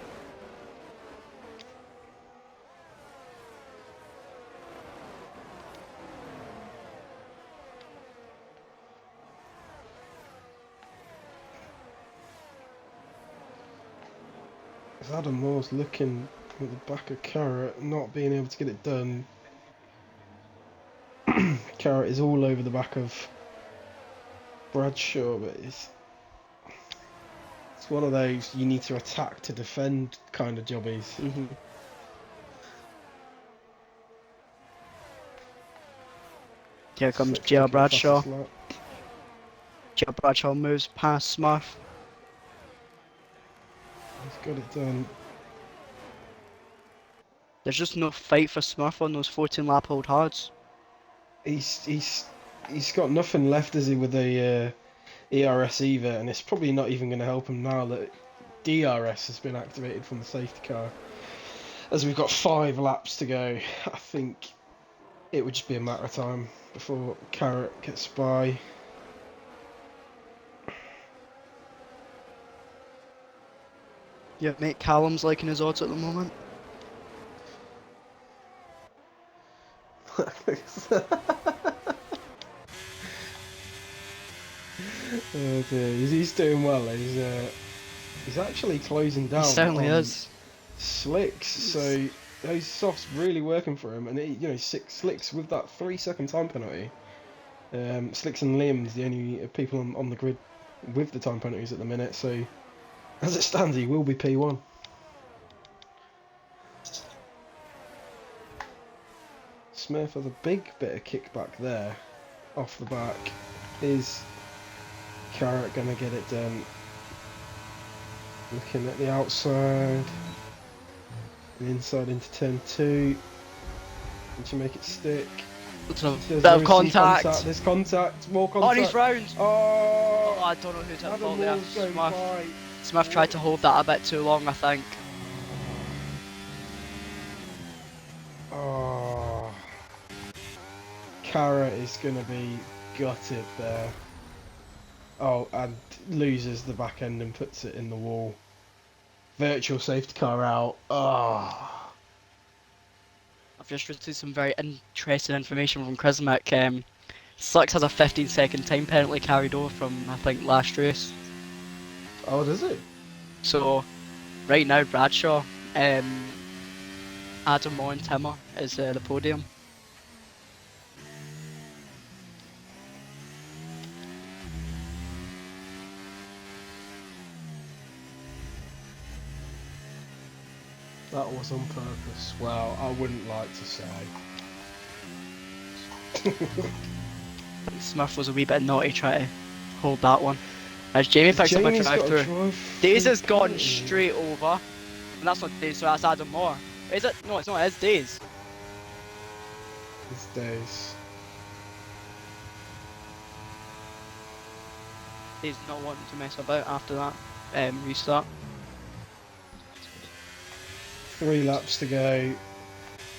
Adam Moore's looking at the back of Carrot, not being able to get it done. Carrot is all over the back of Bradshaw, but it's one of those you need to attack to defend kind of jobbies. Here comes Six GR looking Bradshaw. fastest lap. GR Bradshaw moves past Smurf. He's got it done. There's just no fight for Smurf on those 14 lap old hards. He's got nothing left, is he, with the ERS either, and it's probably not even going to help him now that DRS has been activated from the safety car. As we've got 5 laps to go, I think it would just be a matter of time before Carrot gets by. Yeah, mate, Callum's liking his odds at the moment. Oh dear, he's doing well. He's actually closing down. He certainly on is. Slicks, so those softs really working for him, and Slicks with that 3-second time penalty. Slicks and Liam's the only people on the grid with the time penalties at the minute, so as it stands, he will be P1. Smurf has a big bit of kickback there off the back. Is Carrot gonna get it done? Looking at the outside, the inside into turn 2. Did you make it stick? Bit of contact. There's contact. More contact. On his round. Oh, I don't know who's at Adam fault there. Moore's going Smurf. by. Smurf tried to hold that a bit too long, I think. Oh, Cara is going to be gutted there. Oh, and loses the back end and puts it in the wall. Virtual safety car out. Oh. I've just received some very interesting information from Chrismic. Slicks has a 15-second time penalty carried over from, I think, last race. Oh, does it? So, right now, Bradshaw, Adam Moore and Timmer is the podium. That was on purpose. Well, I wouldn't like to say. Smurf was a wee bit naughty trying to hold that one. As Jamie picks up a Jamie's got drive a through. drive Days through has gone penalty. straight over. And that's not Days, so that's Adam Moore. Is it? No, it's not, it's Days. These days. Days not wanting to mess about after that restart. 3 laps to go.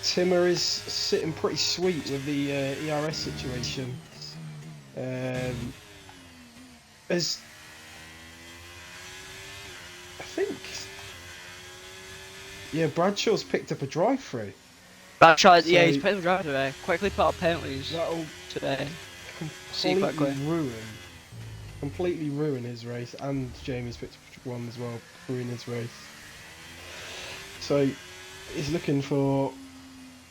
Timmer is sitting pretty sweet with the ERS situation. As I think, yeah, Bradshaw's picked up a drive-through. Bradshaw, yeah, So- he's put him drive today. Quickly put up penalties That'll today. See completely quickly. ruin his race, and Jamie's picked up one as well, ruin his race. So he's looking for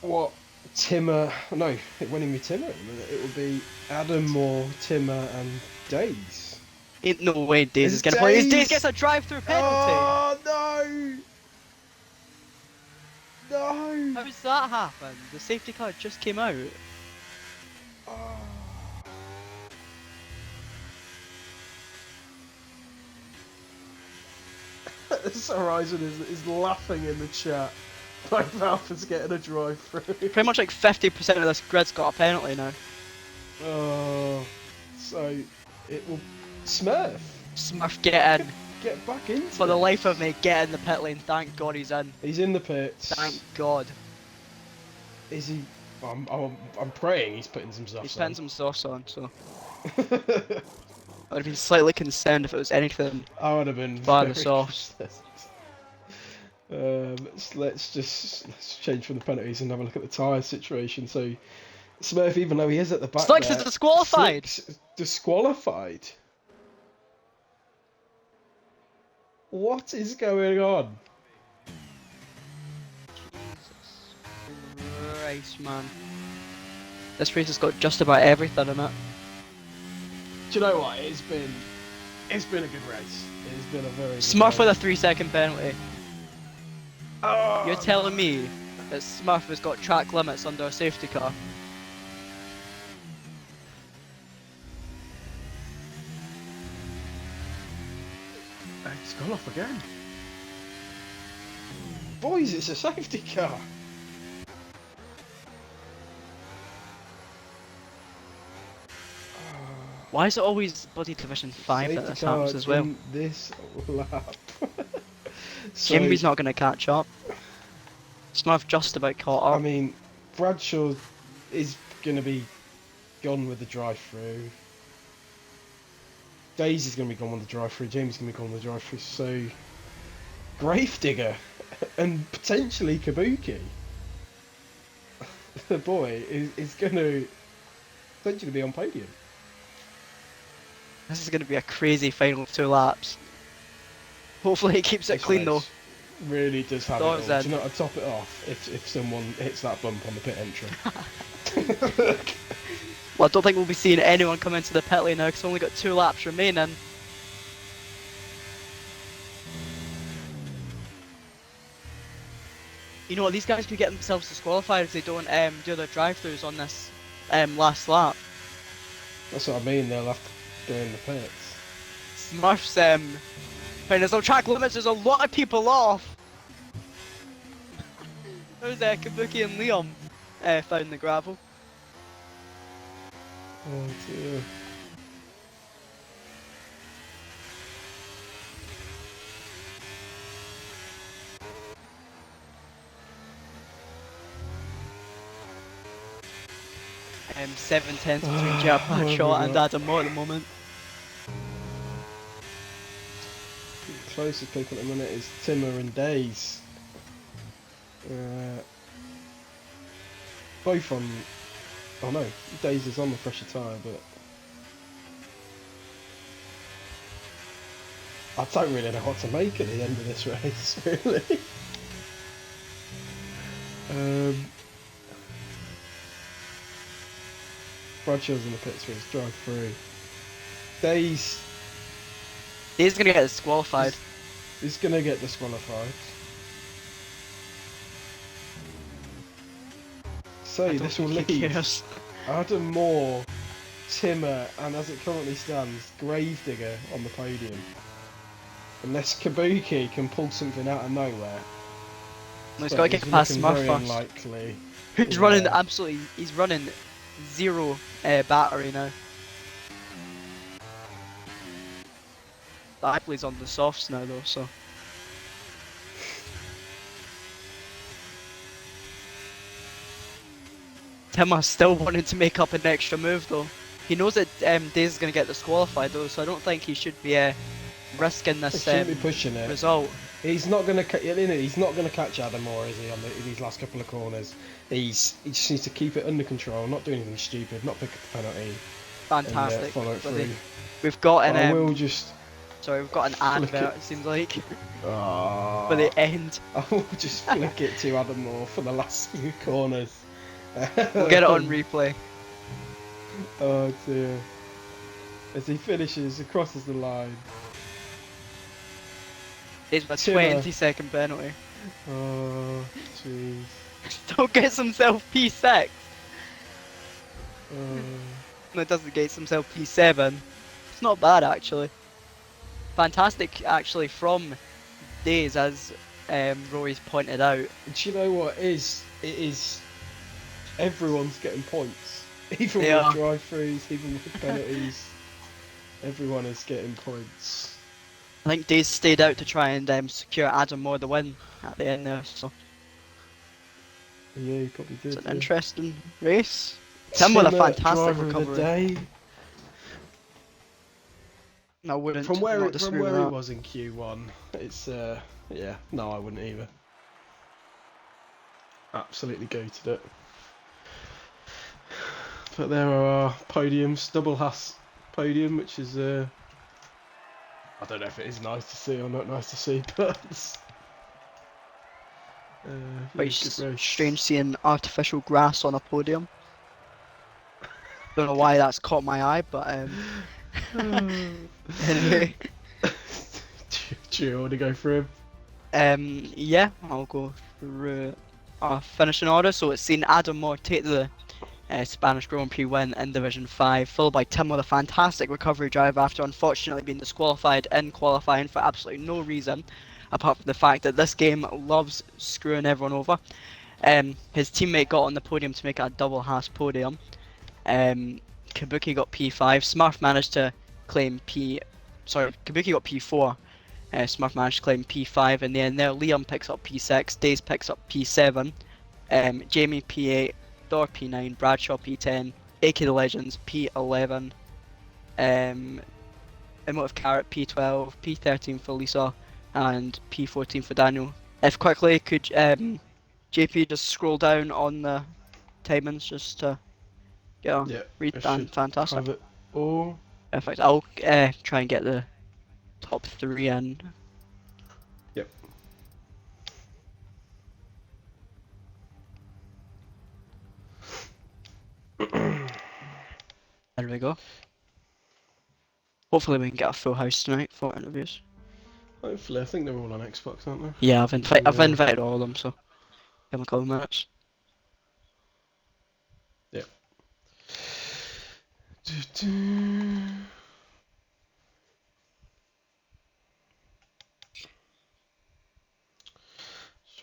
what Timmer? No, it won't even be Timmer. It will be Adam Moore, Timmer, and Days. Ain't no way Days is It's gonna play. Days! Days gets a drive-through penalty. Oh no! No! How's that happen? The safety car just came out. Oh. This Horizon is laughing in the chat. Both Alpha's getting a drive through. Pretty much like 50% of this grid's got a penalty now. Oh, so it will Smurf Smurf get in. get back into. For the it. life of me, get in the pit lane. Thank God he's in. He's in the pits. Thank God. Is he? I'm praying he's putting some stuff. He's putting some sauce on, so I would have been slightly concerned if it was anything. I would have been. By the very sauce. concerned. Let's change from the penalties and have a look at the tyre situation. So Smurf, even though he is at the back, Slicks there, is disqualified. Slicks is disqualified. What is going on? Christ, man. This race has got just about everything in it. Do you know what? It's been a good race. It's been a very good Smurf with race. a 3-second penalty. Oh, You're telling me that Smurf has got track limits under a safety car? It's gone off again. Boys, it's a safety car. Why is it always bloody Division 5 that Safety this car happens as well? in this lap. So, Jimmy's not going to catch up. Smurf just about caught up. I mean, Bradshaw is going to be gone with the drive-through. Daisy's going to be gone with the drive-through. Jamie's going to be gone with the drive-through. So, Gravedigger and potentially Kabuki, the boy, is going to potentially be on podium. This is going to be a crazy final 2 laps. Hopefully he keeps it This clean though. race really does have Thought it all. then. Do you know what, to top it off, if someone hits that bump on the pit entry. Well, I don't think we'll be seeing anyone come into the pit lane now because we've only got 2 laps remaining. You know what, these guys could get themselves disqualified if they don't do their drive-thrus on this last lap. That's what I mean, they'll have to go in the pits. Smurf's when there's no track limits, there's a lot of people off. There's Kabuki and Liam found the gravel. Oh dear. 7-10 between Jetpack Shot and Adam Moore at the moment. The closest people at the minute is Timmer and Days. Both on. Oh no, Days is on the fresher tyre, but I don't really know what to make at the end of this race, really. Bradshaw's in the pits for his drive through. Days He's gonna get disqualified. is going to get disqualified. So this will leave Adam Moore, Timmer, and as it currently stands, Gravedigger on the podium. Unless Kabuki can pull something out of nowhere. He's got to get past Smurf very first. unlikely. He's running absolutely. He's running 0 battery now. The Ipley's on the softs now though, so. Timmer still wanting to make up an extra move though. He knows that Days is going to get disqualified though, so I don't think he should be risking this be pushing it. result. He's not going to. He's not going to catch Adam Moore, is he? In these last couple of corners, he just needs to keep it under control, not do anything stupid, not pick up a penalty. Fantastic. And, follow it through. We've got an. I will just. Sorry, we've got an advert. It seems like for the end. I will just flick it to Adam Moore for the last few corners. We'll get it on replay. Oh dear. As he finishes, crosses the line. It's my 20-second penalty. Oh, jeez. Still gets himself P6. No, it doesn't get himself P7. It's not bad actually. Fantastic actually from Days, as Rory's pointed out. And do you know what? It is everyone's getting points. Even They with are. drive-throughs, even with penalties. Everyone is getting points. I think Days stayed out to try and secure Adam Moore the win at the end there, so Yeah, he probably did. it's an interesting race. Tim with a fantastic driver recovery. of the day. I wouldn't. From where not it disagree with he that. was in Q1, it's yeah, no, I wouldn't either. Absolutely goated it. But there are our podiums, double Haas podium, which is I don't know if it is nice to see or not nice to see, but Very good race. strange seeing artificial grass on a podium. Don't know why that's caught my eye, but anyway. Do you want to go through him? Yeah, I'll go through our finishing order. So it's seen Adam Moore take the Spanish Grand Prix win in Division 5, followed by Tim with a fantastic recovery drive after unfortunately being disqualified in qualifying for absolutely no reason, apart from the fact that this game loves screwing everyone over. His teammate got on the podium to make it a double Haas podium. Kabuki got P5, Smurf managed to claim Kabuki got P4, Smurf managed to claim P5 in the end there. Liam picks up P6, Days picks up P7, Jamie P8, Thor P9, Bradshaw P10, AK the Legends P11, Emotive Carrot P12, P13 for Lisa, and P14 for Daniel. If quickly could JP just scroll down on the timings just to read that. Fantastic. Have it all. Perfect. I'll try and get the top 3 in. Yep. There we go. Hopefully we can get a full house tonight for interviews. Hopefully, I think they're all on Xbox, aren't they? Yeah, I've invited all of them, so give them a couple of minutes. Yep. Just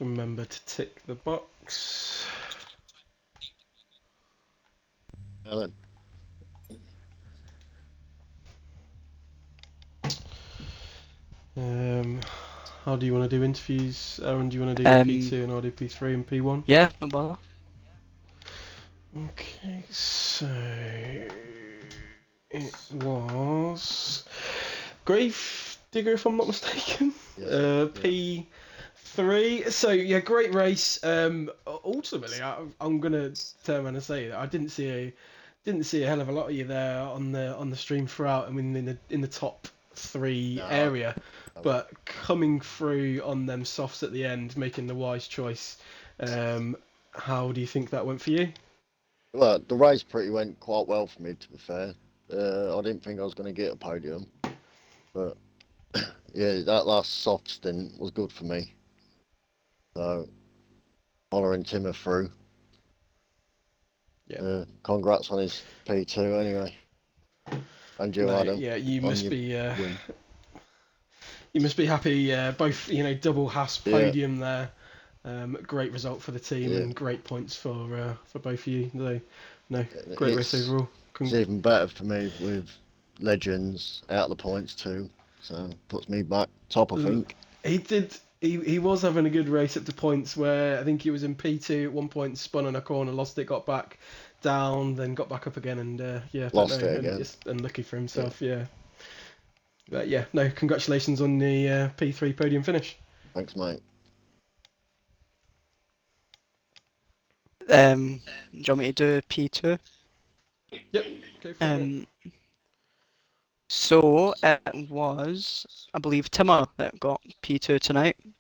remember to tick the box. Ellen. How do you want to do interviews? Aaron, do you want to do P2 and I'll do P3 and P1? Yeah, no bother. Okay, so it was Grave Digger, if I'm not mistaken. Yes. Yeah. P3. So yeah, great race. Ultimately, I'm gonna turn around and say that I didn't see a hell of a lot of you there on the stream throughout. I mean, in the top three No. area, but coming through on them softs at the end, making the wise choice. Um, how do you think that went for you? Well, the race pretty went quite well for me, to be fair. I didn't think I was going to get a podium, but yeah, that last soft stint was good for me. So, following Timmer through. Yeah. Congrats on his P2 anyway. And you, No, Adam, yeah, on your win. you must be happy. Both, double Haas Yeah, podium there. Great result for the team yeah. and great points for both of you. No, great race It's, overall. it's even better for me with Legends out of the points too. So, puts me back top, I think. He did. He was having a good race up to points where I think he was in P2 at one point, spun on a corner, lost it, got back down, then got back up again, and yeah, but no, Lost it and again. just unlucky for Yeah. himself. Yeah, but yeah, no, congratulations on the P3 podium finish. Thanks, mate. Do you want me to do P2? Yep, go for it, mate. Um, so it was, I believe, Timmer that got P2 tonight, Yep.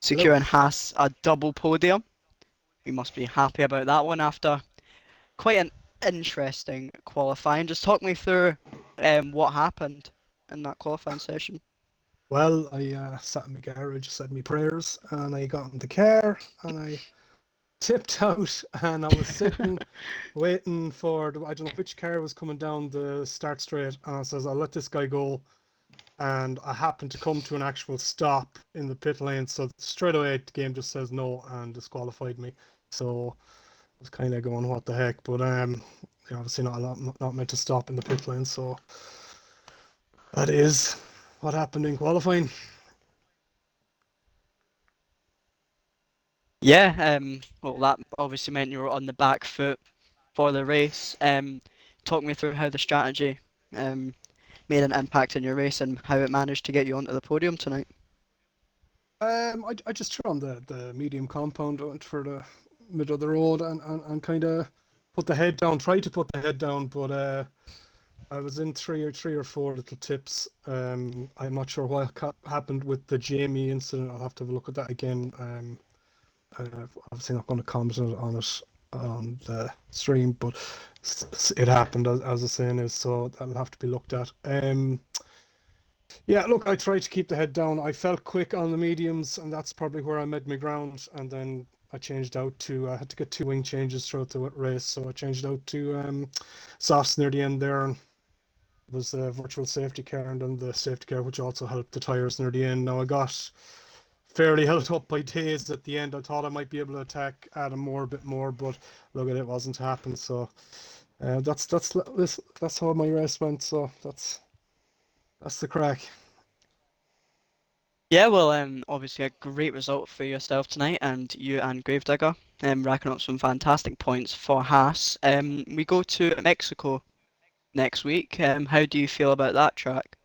securing Haas a double podium. We must be happy about that one after quite an interesting qualifying. Just talk me through what happened in that qualifying session. Well, I sat in my garage, said my prayers, and I got in the car and I tipped out and I was sitting waiting for I don't know which car was coming down the start straight, and I says I'll let this guy go, and I happened to come to an actual stop in the pit lane, so straight away the game just says no and disqualified me. So I was kind of going what the heck, but obviously not meant to stop in the pit lane, so that is what happened in qualifying. Yeah, well, that obviously meant you were on the back foot for the race. Talk me through how the strategy um, made an impact in your race and how it managed to get you onto the podium tonight. I just threw on the medium compound, went for the middle of the road, and kind of put the head down, tried to put the head down, but I was in three or four little tips. I'm not sure what happened with the Jamie incident. I'll have to have a look at that again. I'm obviously not going to comment on it on the stream, but it happened as the saying is, so that'll have to be looked at. Yeah, look, I tried to keep the head down. I felt quick on the mediums, and that's probably where I made my ground. And then I changed out to I had to get two wing changes throughout the race, so I changed out to softs near the end there, and it was a virtual safety car, and then the safety car, which also helped the tires near the end. Now I got fairly held up by Taze at the end. I thought I might be able to attack Adam Moore a bit more, but look at it, wasn't to happen. So that's how my race went. So that's the crack. Yeah, well, obviously a great result for yourself tonight, and you and Gravedigger, racking up some fantastic points for Haas. We go to Mexico next week. How do you feel about that track?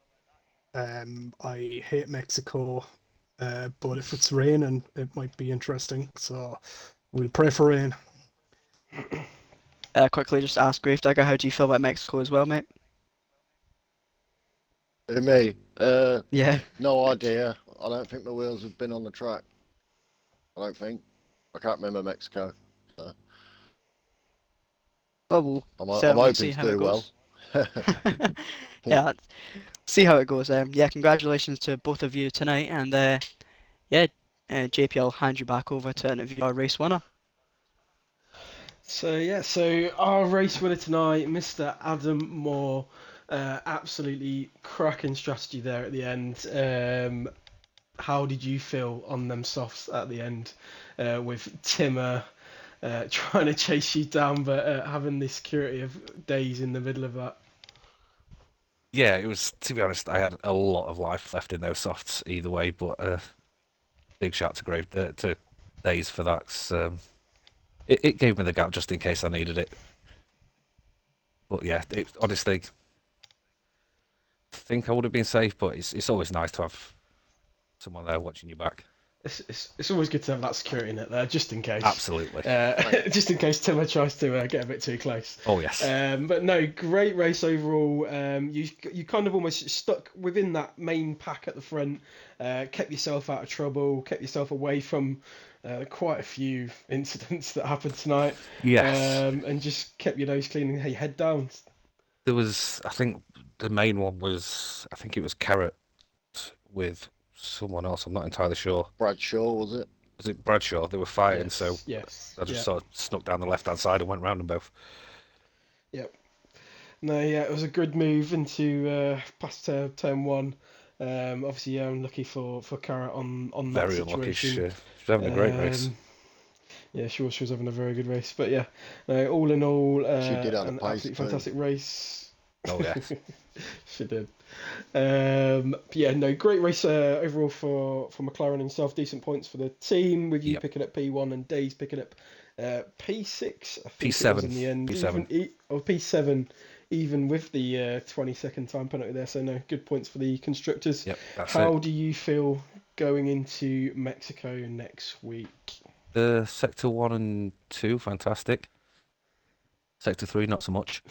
I hate Mexico, but if it's raining, it might be interesting. So we'll pray for rain. Quickly just ask Gravedigger, how do you feel about Mexico as well, mate? Me? Yeah. No idea. I don't think the wheels have been on the track. I don't think. I can't remember Mexico. So Well, we'll I'm certainly hoping see to how it do well. goes. Yeah, see how it goes. Yeah, congratulations to both of you tonight, and yeah, JP, I'll hand you back over to interview our race winner. So yeah, so our race winner tonight, Mr. Adam Moore, absolutely cracking strategy there at the end. How did you feel on them softs at the end, with Timmer trying to chase you down, but having the security of days in the middle of that? Yeah, it was, to be honest, I had a lot of life left in those softs either way, but big shout to Days for that. it gave me the gap just in case I needed it. But yeah, honestly, I think I would have been safe, but it's always nice to have someone there watching you back. It's always good to have that security net there, just in case. Absolutely. Just in case Timmer tries to get a bit too close. Oh yes. But no, great race overall. You kind of almost stuck within that main pack at the front, kept yourself out of trouble, kept yourself away from quite a few incidents that happened tonight. Yes. And just kept your nose clean and your head down. There was, I think, the main one was, I think it was Carrot with someone else. I'm not entirely sure. Bradshaw, was it? Was it Bradshaw? They were fighting, so Yes. I just sort of snuck down the left-hand side and went round them both. Yep. No, yeah, it was a good move into past turn one. Obviously, yeah, unlucky for Carrot on that Very unlucky. situation. She's having a great race. Yeah, she was having a very good race. But yeah, no, all in all, She did have an a pace absolutely too. fantastic race. Oh yes. She did. Yeah, no, great race overall for McLaren himself. Decent points for the team, with you Yep. picking up P1 and Days picking up P6. I think it P7. was in the end. P7. Or P7, even with the 20-second time penalty there. So no, good points for the constructors. Yep, that's How it. do you feel going into Mexico next week? Sector 1 and 2, fantastic. Sector 3, not so much.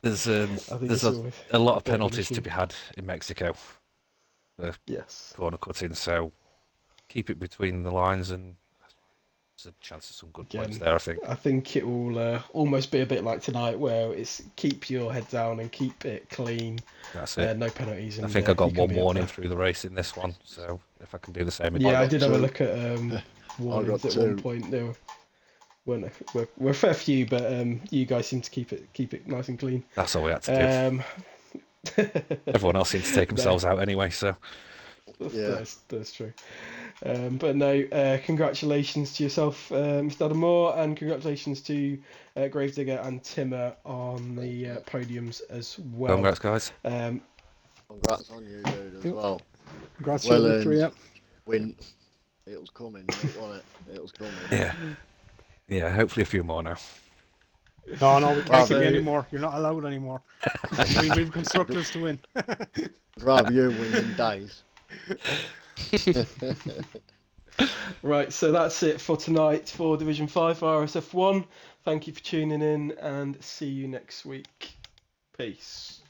There's I think there's it's always a lot of bit an penalties to issue. be had in Mexico. Yes. Corner cutting, so keep it between the lines and there's a chance of some good points Again, there, I think. I think it will almost be a bit like tonight, where it's keep your head down and keep it clean. That's it. No penalties. I And, think I you got can one be up warning there. through the race in this one, so if I can do the same Yeah, I got did have a two. look at warnings got at one two. point. There were a fair few, but you guys seem to keep it nice and clean. That's all we had to do. Everyone else seemed to take themselves out anyway, so Yeah. That's true. But no, congratulations to yourself, Mr. Adam Moore, and congratulations to Gravedigger and Timmer on the podiums as well. congrats, guys. Congrats on you, dude, as Yep. well. Congrats Well on your victory, earned. yeah. Win. It was coming, mate, wasn't it? It was coming. Yeah, hopefully a few more now. No, we can't So- give you anymore. You're not allowed anymore. We've constructors to win. I'd rather you win than Days. Right, so that's it for tonight for Division 5 RSF1. Thank you for tuning in and see you next week. Peace.